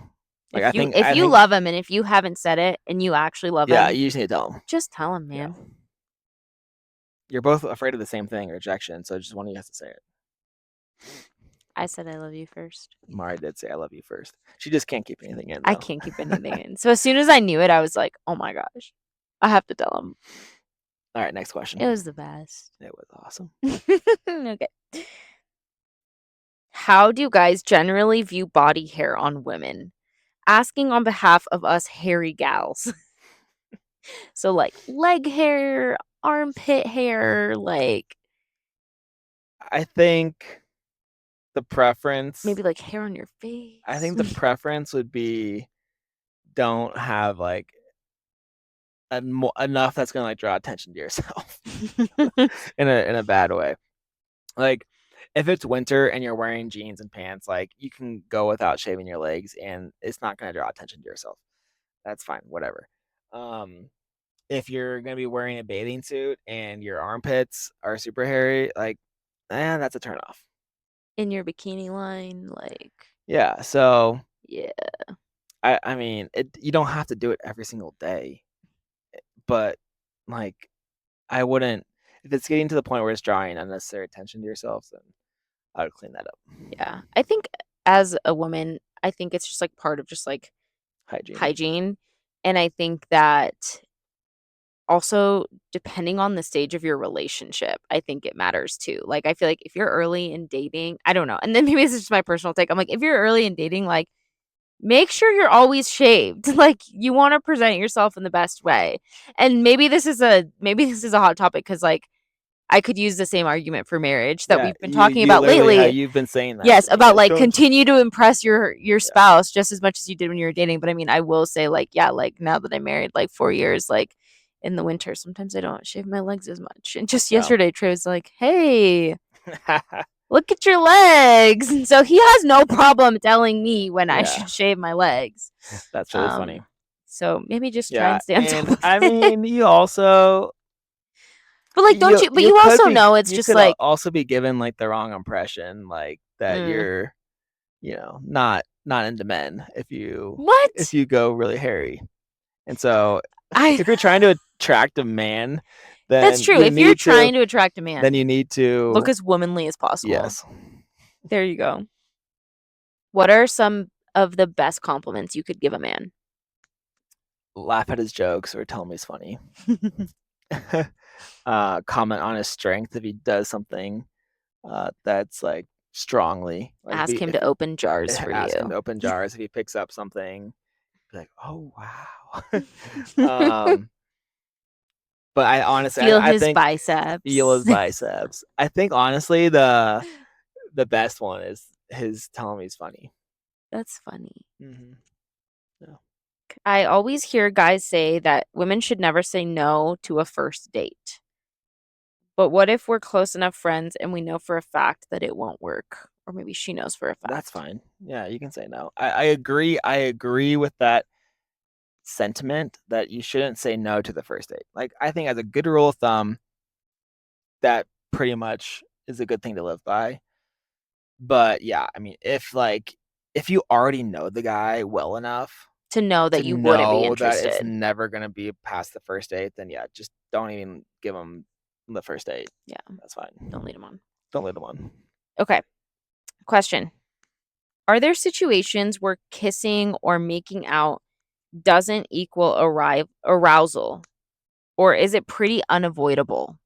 Like If I you think love him and if you haven't said it and you actually love yeah, him, you just need to tell him. just tell him, Yeah. man. You're both afraid of the same thing, rejection, so just one of you has to say it. I said I love you first. Mari did say I love you first. She just can't keep anything in I though. can't keep anything in. So as soon as I knew it, I was like, oh my gosh, I have to tell him. All right, next question. It was the best. It was awesome. Okay. How do guys generally view body hair on women? Asking on behalf of us hairy gals. So, like, leg hair, armpit hair, like, I think the preference maybe, like, hair on your I face. think the preference would be don't have like enough that's gonna like draw attention to yourself in a bad way. Like if it's winter and you're wearing jeans and pants, like you can go without shaving your legs and it's not gonna draw attention to yourself. That's fine, whatever. Um, if you're gonna be wearing a bathing suit and your armpits are super hairy, like, that's a turn off. In your bikini line, like, Yeah, so yeah. I mean, you don't have to do it every single day, but like I wouldn't if it's getting to the point where it's drawing unnecessary attention to yourself, then I would clean that up. Yeah. I think as a woman, I think it's just like part of just like Hygiene. hygiene. And I think that also depending on the stage of your relationship, I think it matters too. Like I feel like if you're early in dating, I don't know. And then maybe this is just my personal take. I'm like, if you're early in dating, like make sure you're always shaved. Like you want to present yourself in the best way. And maybe this is a hot topic because like I could use the same argument for marriage that Yeah, we've been talking you about literally lately. you've been saying that Yes, to me. about Like, like don't continue to impress your yeah, spouse just as much as you did when you were dating. But I mean, I will say like, yeah, like now that I'm married like 4 years, like in the winter, sometimes I don't shave my legs as much. And just yeah. yesterday, Trey was like, "Hey, look at your legs." And so he has no problem telling me when I Yeah, should shave my legs. that's really funny. Um, so maybe just try Yeah, and stay on top and of I it. mean, you also But like, don't you? But you also know it's you just could like, also be given like the wrong impression, like that mm, you're not into men if what? you go really hairy. And so I. if you're trying to attract a man, That's then true. If you're trying to attract a you man, need look to as womanly as possible. yes, There you go. What are some of the best compliments you could give a man? laugh at his jokes or tell him he's funny. Comment on his strength if he does something that's like strongly like Ask him to open jars for ask him to you. open jars if he picks up something be like, oh wow. um but I honestly Feel I his think feel his biceps. biceps. I think honestly the best one is his telling me he's funny. That's funny. Mm-hmm. Yeah. I always hear guys say that women should never say no to a first date. But what if we're close enough friends and we know for a fact that it won't work? Or maybe she knows for a That's fact. fine. Yeah, you can say no. I agree. I agree with that sentiment that you shouldn't say no to the first date. Like I think as a good rule of thumb, that pretty much is a good thing to live by. But yeah, I mean, if you already know the guy well enough To know to that you wouldn't be know that it's interested. never gonna be past the first date, then yeah, just don't even give him the first date. Yeah, That's don't fine. lead him on. Don't lead him on. Okay, question. Are there situations where kissing or making out doesn't equal arousal, or is it pretty unavoidable?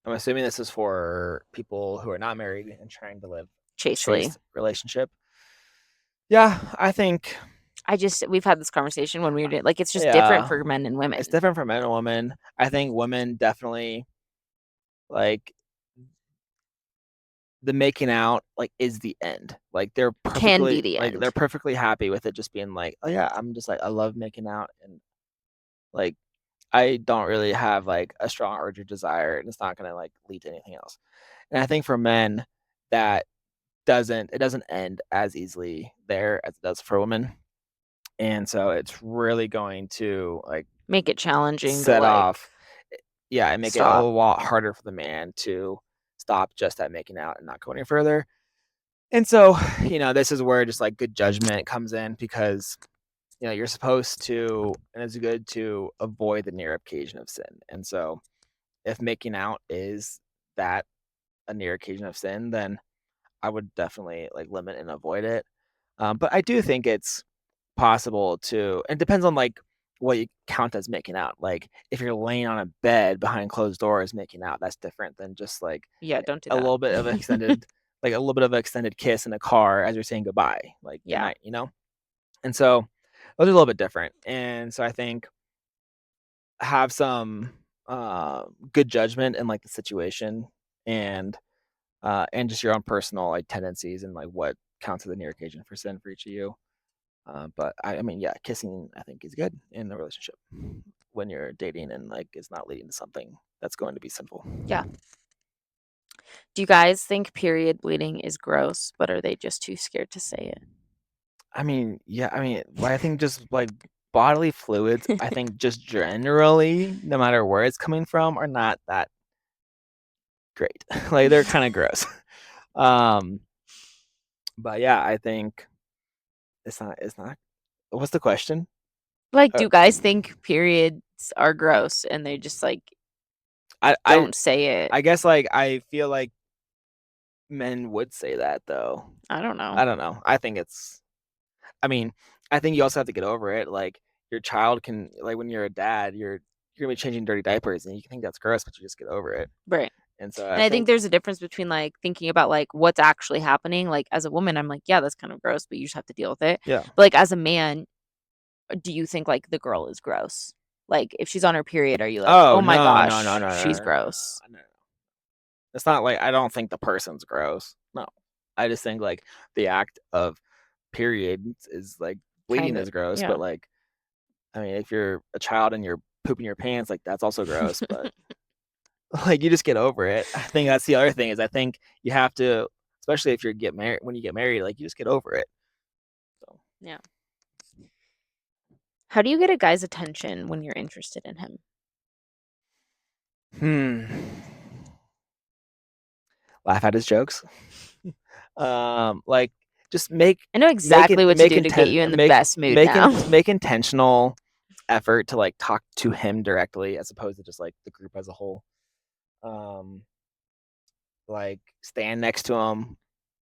I'm assuming this is for people who are not married and trying to live a Chastely. chaste relationship. Yeah, I think We've had this conversation when we were doing, like, it's just different yeah, for men and it's women. different for men and women. I think women definitely like the making out like is the end. Like Can be the they're end. perfectly happy with it just being like, "Oh yeah, I'm just like I love making out and like I don't really have like a strong urge or desire and it's not going to like lead to anything else." And I think for men that doesn't end as easily there as it does for women. And so it's really going to like Make it challenging to, set like, off yeah, and make it a stop. lot harder for the man to stop just at making out and not go any further. And so, this is where just like good judgment comes in because you're supposed to, and it's good to avoid the near occasion of sin. And so, if making out is that a near occasion of sin, then I would definitely like limit and avoid it. But I do think it's possible to, and it depends on like what you count as making out. Like if you're laying on a bed behind closed doors making out, that's different than just like Yeah, don't do a that. little bit of extended, like a little bit of an extended kiss in a car as you're saying goodbye, like good Yeah. night, you know? And so those are a little bit different. And so I think have some good judgment in like the situation and just your own personal like tendencies and like what counts as a near occasion for sin for each of you. But I mean, yeah, kissing I think is good in the relationship when you're dating and like it's not leading to something that's going to be sinful. Yeah. Do you guys think period bleeding is gross, but are they just too scared to say I mean, yeah, I mean, I think just like bodily fluids, I it? think just generally, no matter where it's coming from, are not that great. Like they're kind of gross. Um, but yeah, I think it's not. What's the question? Like, Uh, do guys think periods are gross and they just like I I don't say it? I guess like I feel like men would say that though. I don't know. I don't know. I think it's. I mean, I think you also have to get over it. Like your child can like when you're a dad, you're gonna be changing dirty diapers, and you can think that's gross, but you just get over it. Right. And so And I I think think, there's a difference between like thinking about like what's actually happening. Like as a woman, I'm like, yeah, that's kind of gross, but you just have to deal with it. yeah. But like as a man, do you think like the girl is gross? Like if she's on her period, are you like, Oh oh my no, no, no, gosh, no, she's no, no, no, no, gross? no. It's not like I don't think the person's gross. No, I just think like the act of period is like bleeding Kind of. is gross, Yeah. but like I mean, if you're a child and you're pooping your pants, like that's also gross. But like you just get over it. I think that's the other thing is I think you have to, especially if you get married when you get married, like you just get over it. So, Yeah. How do you get a guy's attention when you're interested in him? hmm, laugh at his jokes. Like just I know make it exactly what to make do to get intent you in the make best mood now. make intentional effort to like talk to him directly as opposed to just like the group as a whole. Um, like stand next to him,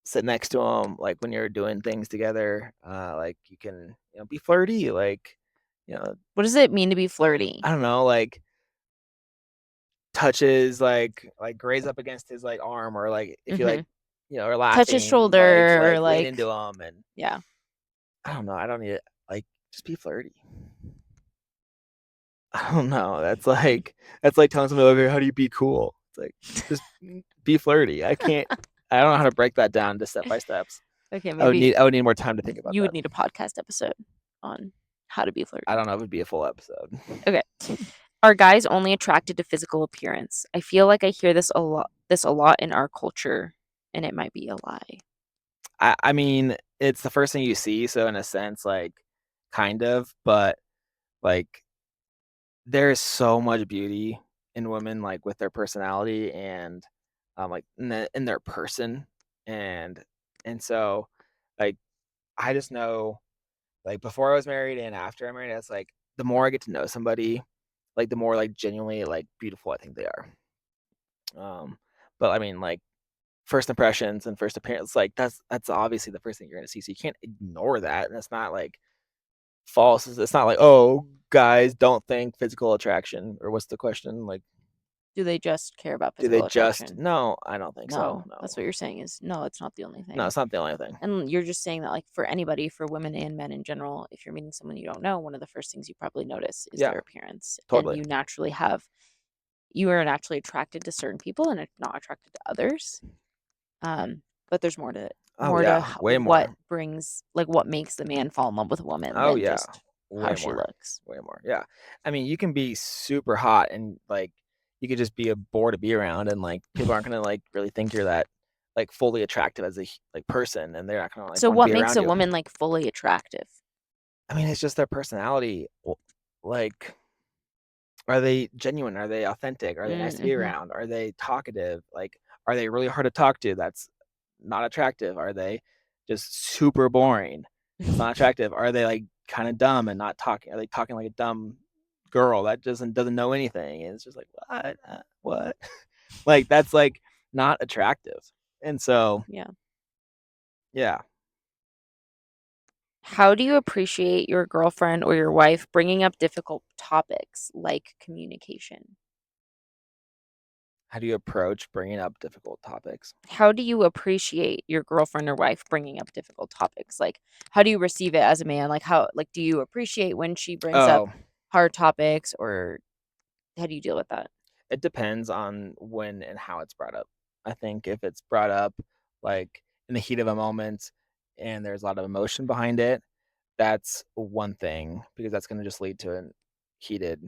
sit next to him, like when you're doing things together. Like you can be flirty, like you know What does it mean to be flirty? I don't know, like touches, like graze up against his like arm, or like if you like Mhm. are Touch his laughing, shoulder or like lean like into him, and yeah. I don't know. I don't need it. Like just be flirty. I don't know. That's like telling somebody over here, how do you be cool? It's like just be flirty. I don't know how to break that down to step by steps. Okay, I would maybe need I would need more time to think about you that. would need a podcast episode on how to be I flirty. don't know if it'd be a full episode. Okay. Are guys only attracted to physical appearance? I feel like I hear this a lot in our culture and it might be a lie. I mean, it's the first thing you see, so in a sense, like kind of, but like there is so much beauty in women, like with their personality and like in their person, and so like I just know like before I was married and after I'm married, it's like the more I get to know somebody, like the more like genuinely like beautiful I think they are. Um, but I mean, like first impressions and first appearance, like that's obviously the first thing you're gonna see. So you can't ignore that. And it's not like false. It's not like, oh, guys don't think physical attraction, or what's the question? Like, Do they just care about do they physical just attraction? no, I don't think so. No, that's No. what you're saying is no, it's not the only No, thing. it's not the only thing. And you're just saying that like for anybody, for women and men in general, if you're meeting someone you don't know, one of the first things you probably notice is Yeah, their appearance. And totally. you are naturally attracted to certain people and not attracted to others. Um, but there's Oh yeah, way what more. brings like what makes the man fall in love with a woman Oh than yeah, just how way she more. looks. Way more. Yeah. I mean, you can be super hot and like you could just be a bore to be around, and like people aren't gonna like really think you're that like fully attractive as a like person, and they're not gonna like So want to what be makes around a you. woman like fully attractive? I mean, it's just their personality. Like, are they genuine? Are they authentic? Are they nice to be Mm-hmm. around? Are they talkative? Like, are they really hard to talk to? That's not attractive. Are they just super boring? That's not attractive. Are they like kind of dumb and not talking? Are they talking like a dumb girl that doesn't know anything? And it's just like what what like that's like not attractive. And so Yeah. yeah, How do you appreciate your girlfriend or your wife bringing up difficult topics like communication? How do you approach bringing up difficult topics? How do you appreciate your girlfriend or wife bringing up difficult topics? Like, how do you receive it as a man? Like, do you appreciate when she brings up Oh, hard topics, or how do you deal with that? it depends on when and how it's brought up. I think if it's brought up like in the heat of a moment and there's a lot of emotion behind it, that's one thing because that's going to just lead to a heated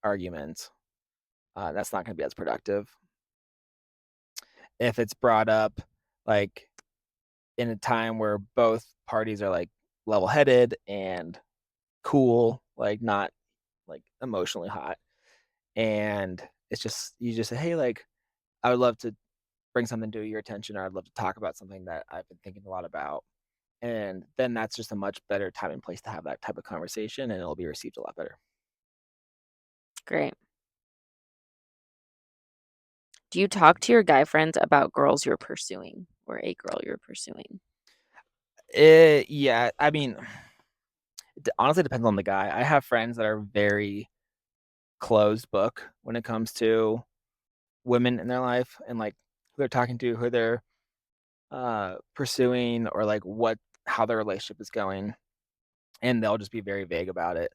argument. That's not going to be as productive. If it's brought up like in a time where both parties are like level headed and cool, like not like emotionally hot, and it's just you just say, hey, like I would love to bring something to your attention, or I'd love to talk about something that I've been thinking a lot about. And then that's just a much better time and place to have that type of conversation, and it'll be received a lot better. Great. Do you talk to your guy friends about girls you're pursuing or a girl you're pursuing? Yeah, I mean, it honestly depends on the guy. I have friends that are very closed book when it comes to women in their life and like who they're talking to, who they're pursuing, or like what how their relationship is going, and they'll just be very vague about it,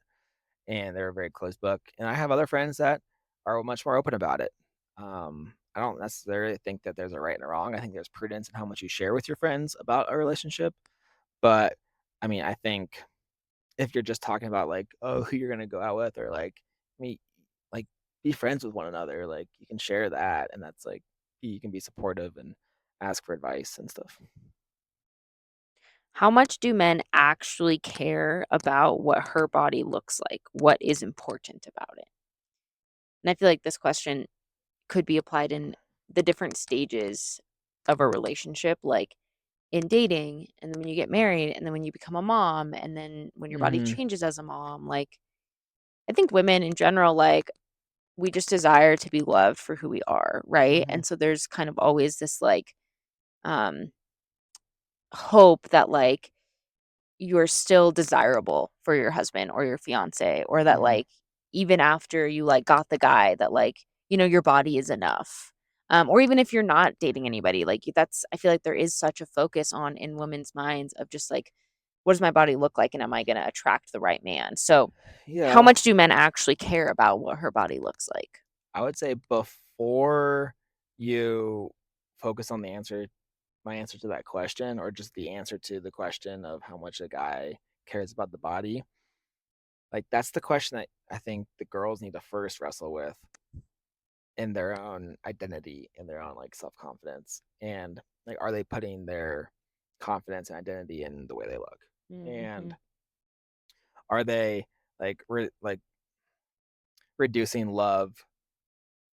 and they're a very closed book. And I have other friends that are much more open about it. I don't necessarily think that there's a right and a wrong. I think there's prudence in how much you share with your friends about a relationship. But I mean, I think if you're just talking about like, oh, who you're gonna go out with, or like, I mean, like be friends with one another. Like you can share that, and that's like you can be supportive and ask for advice and stuff. How much do men actually care about what her body looks like? What is important about it? And I feel like this question could be applied in the different stages of a relationship, like in dating, and then when you get married, and then when you become a mom, and then when your body Mm-hmm. changes as a mom. Like, I think women in general, like, we just desire to be loved for who we are, right? Mm-hmm. And so there's kind of always this like um hope that like you're still desirable for your husband or your fiance, or that Mm-hmm. like even after you like got the guy, that like, your body is enough. Or even if you're not dating anybody, like that's, I feel like there is such a focus on in women's minds of just like, what does my body look like, and am I going to attract the right man? So how Yeah, much do men actually care about what her body looks like? I would say before you focus on the answer, my answer to that question, or just the answer to the question of how much a guy cares about the body, like that's the question that I think the girls need to first wrestle with in their own identity, in their own like self confidence, and like are they putting their confidence and identity in the way they look, Mm-hmm. and are they like reducing love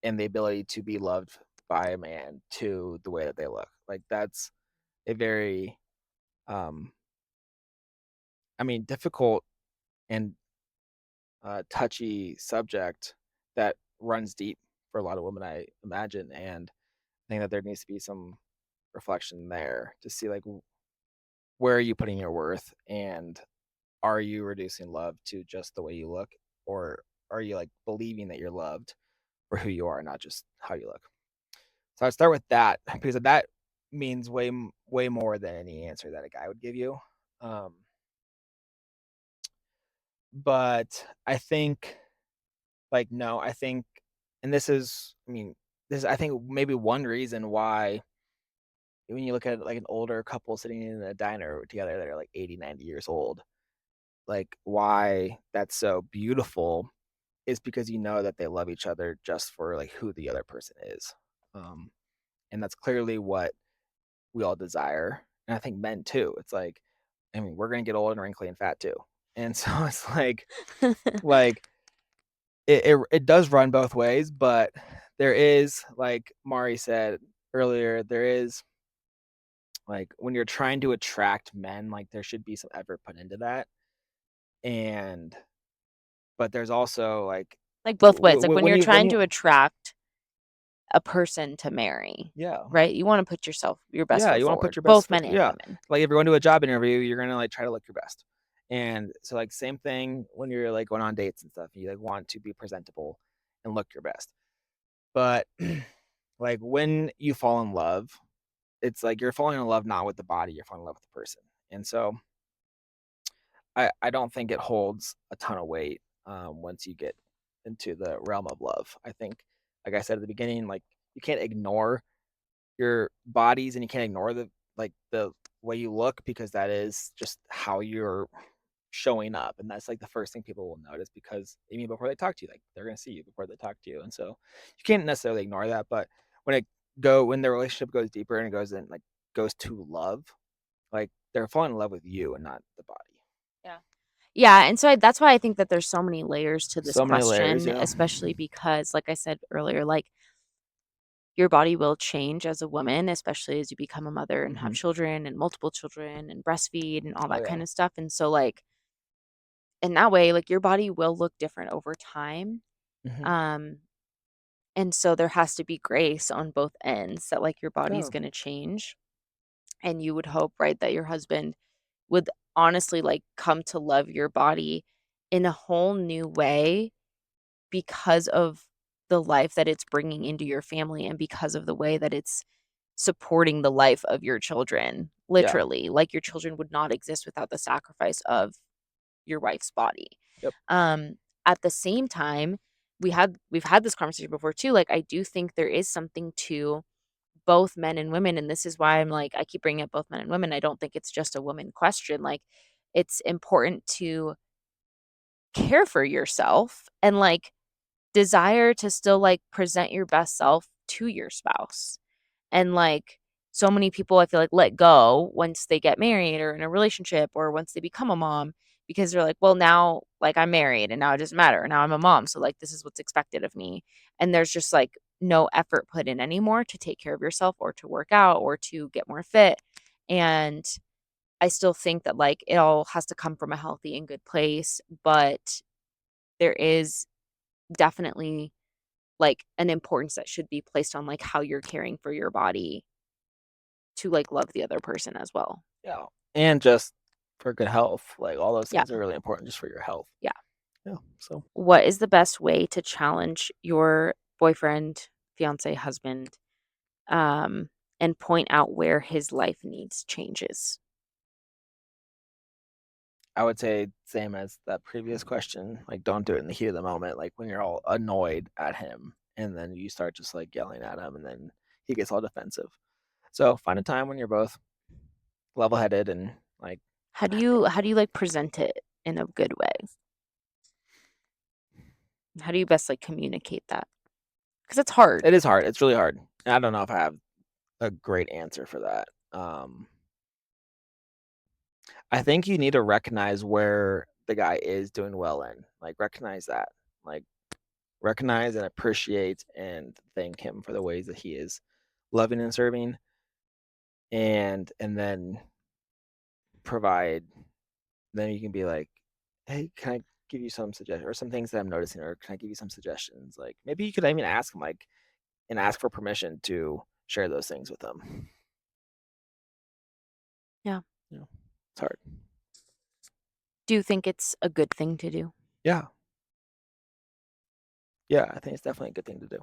and the ability to be loved by a man to the way that they look. Like that's a very um I mean difficult and touchy subject that runs deep for a lot of women, I imagine. And I think that there needs to be some reflection there to see like where are you putting your worth, and are you reducing love to just the way you look, or are you like believing that you're loved for who you are, not just how you look. So I'd start with that because that means way more than any answer that a guy would give you. Um, but I think like no, I think, and this is, I mean, this is, I think maybe one reason why when you look at like an older couple sitting in a diner together that are like 80, 90 years old, like why that's so beautiful is because you know that they love each other just for like who the other person is. Um, and that's clearly what we all desire. And I think men too. It's like, I mean, we're gonna get old and wrinkly and fat too. And so it's like it does run both ways, but there is, like Mari said earlier, there is like when you're trying to attract men, like there should be some effort put into that. And but there's also like Like both ways, like when when you're you when trying you to attract a person to marry, yeah. right? You want to put yourself, your best Yeah, foot you want to put forward, your best both foot. men and Yeah, women. like if you're going to a job interview, you're gonna like try to look your best. And so like same thing when you're like going on dates and stuff, you like want to be presentable and look your best. But like when you fall in love, it's like you're falling in love not with the body, you're falling in love with the person. And so I don't think it holds a ton of weight once you get into the realm of love. I think, like I said at the beginning, like you can't ignore your bodies and you can't ignore the way you look because that is just how you're showing up, and that's like the first thing people will notice because even before they talk to you, like they're gonna see you before they talk to you, and so you can't necessarily ignore that. But when the relationship goes deeper and it goes in like goes to love, like they're falling in love with you and not the body. Yeah. Yeah, and so that's why I think that there's so many layers to this So many layers, question, yeah. especially because, like I said earlier, like your body will change as a woman, especially as you become a mother and have Hmm. children and multiple children and breastfeed and all Oh that yeah. kind of stuff. And so, like, in that way, like your body will look different over time. Hmm. Um, and so there has to be grace on both ends that like your body's Yeah. going to change. And you would hope, right, that your husband would honestly like come to love your body in a whole new way because of the life that it's bringing into your family and because of the way that it's supporting the life of your children, Yeah. literally. Like your children would not exist without the sacrifice of your wife's body. Yep. Um, at the same time, we've had this conversation before too. Like I do think there is something to both men and women, and this is why I'm like I keep bringing up both men and women. I don't think it's just a woman question. Like it's important to care for yourself and like desire to still like present your best self to your spouse. And like so many people I feel like let go once they get married or in a relationship or once they become a mom because they're like, well, now like I'm married and now it doesn't matter. Now I'm a mom. So like this is what's expected of me. And there's just like no effort put in anymore to take care of yourself or to work out or to get more fit. And I still think that like it all has to come from a healthy and good place, but there is definitely like an importance that should be placed on like how you're caring for your body to like love the other person as well. Yeah. And just for good health, like all those Yeah. things are really important just for your health. Yeah. Yeah. So What is the best way to challenge your boyfriend, fiance, husband, um, and point out where his life needs changes? I would say same as that previous question. Like, don't do it in the heat of the moment. Like when you're all annoyed at him, and then you start just like yelling at him, and then he gets all defensive. So find a time when you're both level-headed and like. How do you like present it in a good way? How do you best like communicate that? Because it's hard. It is hard. It's really hard. I don't know if I have a great answer for that. I think you need to recognize where the guy is doing well in. Like recognize that. Like recognize and appreciate and thank him for the ways that he is loving and serving, and then provide. Then you can be like, hey, can I give you some suggestions or some things that I'm noticing, or can I give you some suggestions? Like maybe you could even ask him like and ask for permission to share those things with them. Yeah. You know, it's hard. Do you think it's a good thing to do? Yeah, yeah. I think it's definitely a good thing to do.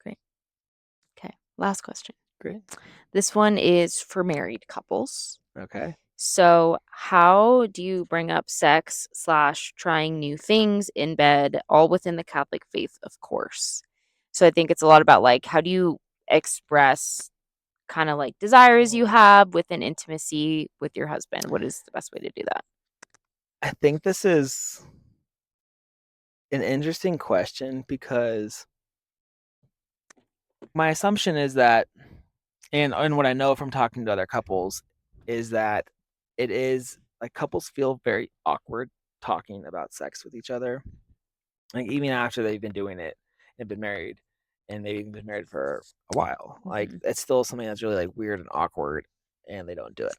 Great. Okay. Last question. Great. This one is for married couples. Okay. So, how do you bring up sex slash trying new things in bed, all within the Catholic faith, of course? So, I think it's a lot about like, how do you express kind of like desires you have within intimacy with your husband? What is the best way to do that? I think this is an interesting question because my assumption is that, and what I know from talking to other couples is that it is like couples feel very awkward talking about sex with each other. Like even after they've been doing it and been married and they've even been married for a while. Like Hmm. it's still something that's really like weird and awkward and they don't do it.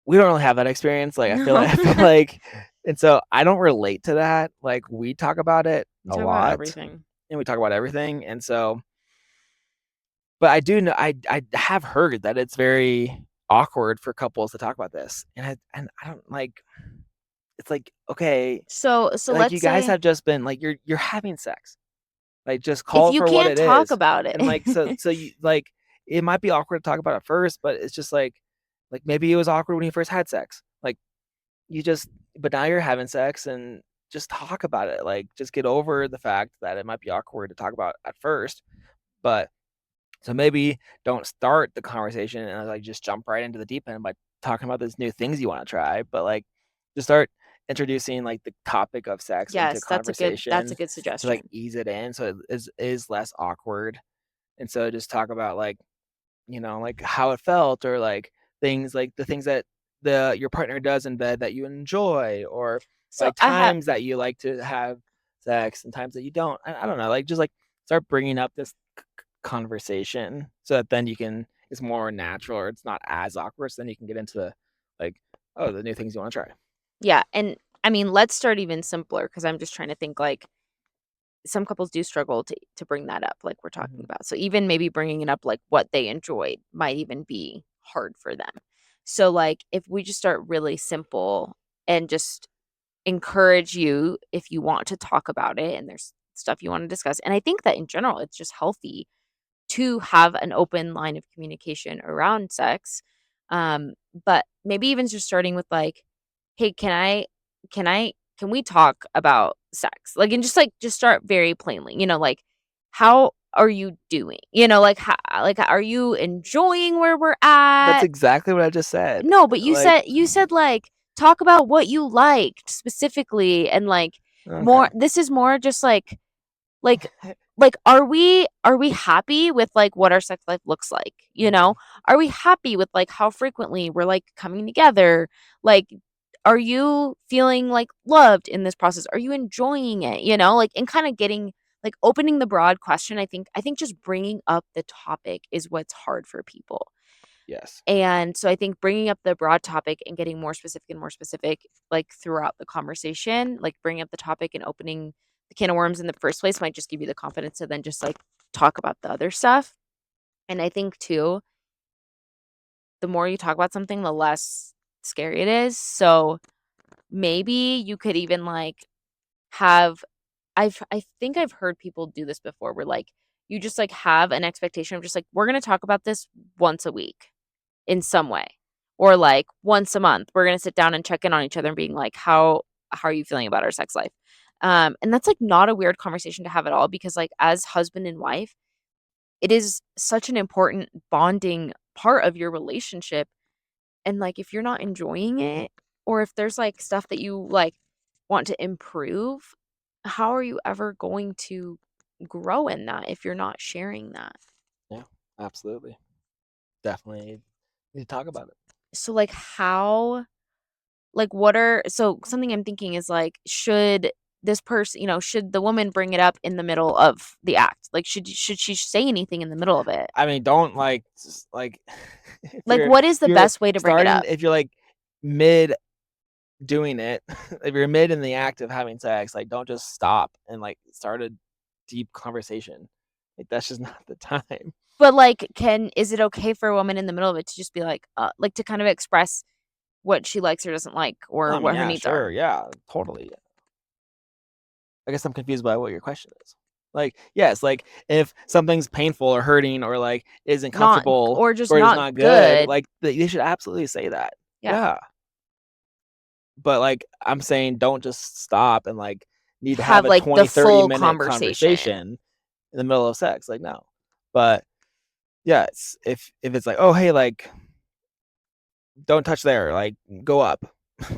We don't really have that experience. Like No. I feel like and so I don't relate to that. Like we talk about it You a talk about lot everything. and we talk about everything. And so but I do know I have heard that it's very awkward for couples to talk about this. And I don't like it's like, okay, So like let's you guys say have just been like you're having sex. Like just if call it you for what can't it talk is. about And like it. so you like it might be awkward to talk about it first, but it's just like maybe it was awkward when you first had sex. Like you just but now you're having sex and just talk about it. Like just get over the fact that it might be awkward to talk about at first. But so maybe don't start the conversation and like just jump right into the deep end by talking about these new things you want to try, but like just start introducing like the topic of sex into Yes, that's a conversation good to like suggestion. ease it in so it is less awkward. And so just talk about like like how it felt or like the things that the your partner does in bed that you enjoy or So like I have times that you like to have sex and times that you don't. I don't know, like just like start bringing up this conversation so that then you can it's more natural or it's not as awkward. So then you can get into the like, oh, the new things you want to try. yeah, and I mean, let's start even simpler because I'm just trying to think like some couples do struggle to bring that up like we're talking Hmm. about. So even maybe bringing it up like what they enjoyed might even be hard for them. So like if we just start really simple and just encourage you if you want to talk about it and there's stuff you want to discuss. And I think that in general it's just healthy to have an open line of communication around sex. But maybe even just starting with like, "Hey, can we talk about sex?" Like, and just start very plainly, like, "How are you doing?" Are you enjoying where we're That's at? exactly what I just said. No, but Like, you said, like, talk about what you liked specifically and, like, okay. more this is more just like are we happy with, like, what our sex life looks like, you Hmm. know? Are we happy with, like, how frequently we're, like, coming together? Like, are you feeling, like, loved in this process? Are you enjoying it, Like, and kinda getting like, opening the broad question, I think just bringing up the topic is what's hard for people. Yes. And so I think bringing up the broad topic and getting more specific and more specific, like, throughout the conversation, like, bringing up the topic and opening the can of worms in the first place might just give you the confidence to then just, like, talk about the other stuff. And I think too, the more you talk about something, the less scary it is. So maybe you could even, like, have I think I've heard people do this before where, like, you just, like, have an expectation of just, like, "We're gonna talk about this once a week." In some way. Or like once a month, we're gonna sit down and check in on each other and being like, how are you feeling about our sex life? And that's like not a weird conversation to have at all because like as husband and wife, it is such an important bonding part of your relationship. And like if you're not enjoying it, or if there's like stuff that you like want to improve, how are you ever going to grow in that if you're not sharing that? Yeah, absolutely. Definitely need to talk about it. So like what are so something I'm thinking is like, should this person, should the woman bring it up in the middle of the act? Like, should she say anything in the middle of it? I mean, don't like like if Like, you're what is the best way to bring it starting up? if you're like mid doing it, if you're mid in the act of having sex, like don't just stop and like start a deep conversation. Like that's just not the time. But like, is it okay for a woman in the middle of it to just be like to kind of express what she likes or doesn't like or I mean, what her yeah, needs are? sure, yeah, totally. I guess I'm confused by what your question is. Like, yes, like if something's painful or hurting or like isn't Not comfortable or just or is not not good, good. like they should absolutely say that. Yeah. Yeah. But like I'm saying don't just stop and like need to have Have a like the 20, 30 full minute conversation. conversation in the middle of sex. Like no. But yeah, if it's like, oh hey, like don't touch there, like go up.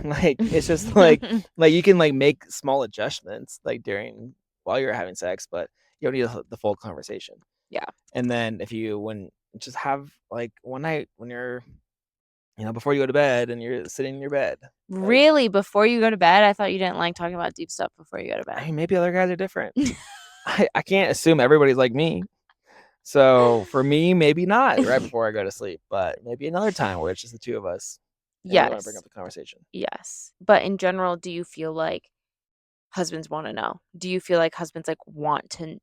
Like it's just like you can like make small adjustments like during while you're having sex, but you don't need the full conversation. Yeah. And then if you when just have like one night when you're before you go to bed and you're sitting in your bed, like Really? Before you go to bed? I thought you didn't like talking about deep stuff before you go to I bed. mean maybe other guys are different. I can't assume everybody's like me. So for me, maybe not right before I go to sleep, but maybe another time where it's just the two of us and we want to bring up Yes. the conversation. Yes. But in general, do you feel like husbands wanna know? Do you feel like husbands, like, want to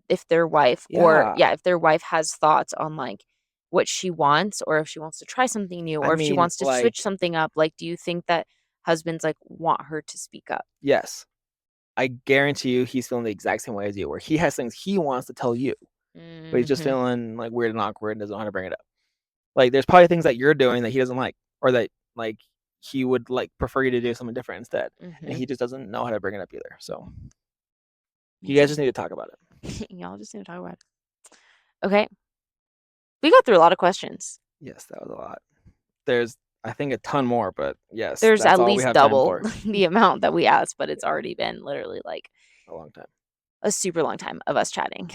if their wife or Yeah. yeah, if their wife has thoughts on, like, what she wants, or if she wants to try something new, I or if she mean, wants to like, switch something up. Like, do you think that husbands like want her to speak up? yes, I guarantee you he's feeling the exact same way as you, where he has things he wants to tell you, but he's just Hmm. feeling like weird and awkward and doesn't know how to bring it up. Like, there's probably things that you're doing that he doesn't like, or that like he would like prefer you to do something different instead, and Hmm. he just doesn't know how to bring it up either. So you Makes guys just sense. need to talk about it. Y'all just need to talk about it. Okay, we got through a lot of questions. Yes, that was a lot. There's, I think, a ton more, but yes, There's that's at all we least have time double for. the amount that we asked, but it's already been literally like A long time. a super long time of us chatting.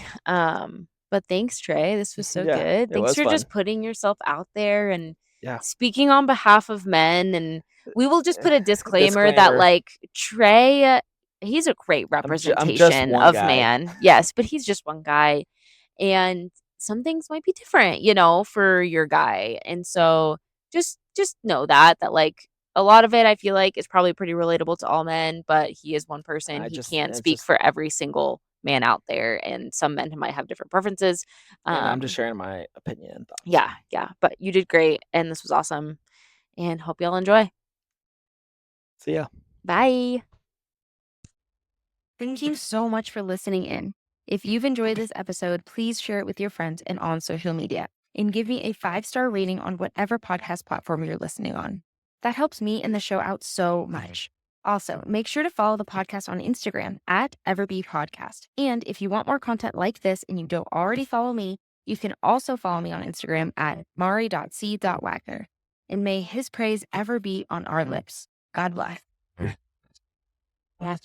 But thanks, Trey. This was so Yeah, good. it Thanks was for fun. just putting yourself out there and Yeah. speaking on behalf of men. And we will just put a disclaimer that, Disclaimer: like, Trey, he's a great I'm just representation one of guy. man. Yes, but he's just one guy. And some things might be different, for your guy. And so just know that like a lot of it I feel like is probably pretty relatable to all men, but he is one person. He can't It's speak just, for every single man out there, and some men might have different preferences. and I'm just Um sharing my opinion and thoughts. yeah, yeah, but you did great and this was awesome and hope y'all enjoy. See ya. Bye. Thank you so much for listening in. If you've enjoyed this episode, please share it with your friends and on social media, and give me a 5-star rating on whatever podcast platform you're listening on. That helps me and the show out so much. Also, make sure to follow the podcast on Instagram at EverBePodcast. And if you want more content like this and you don't already follow me, you can also follow me on Instagram at mari.c.wagner. And may his praise ever be on our lips. God bless. Yes.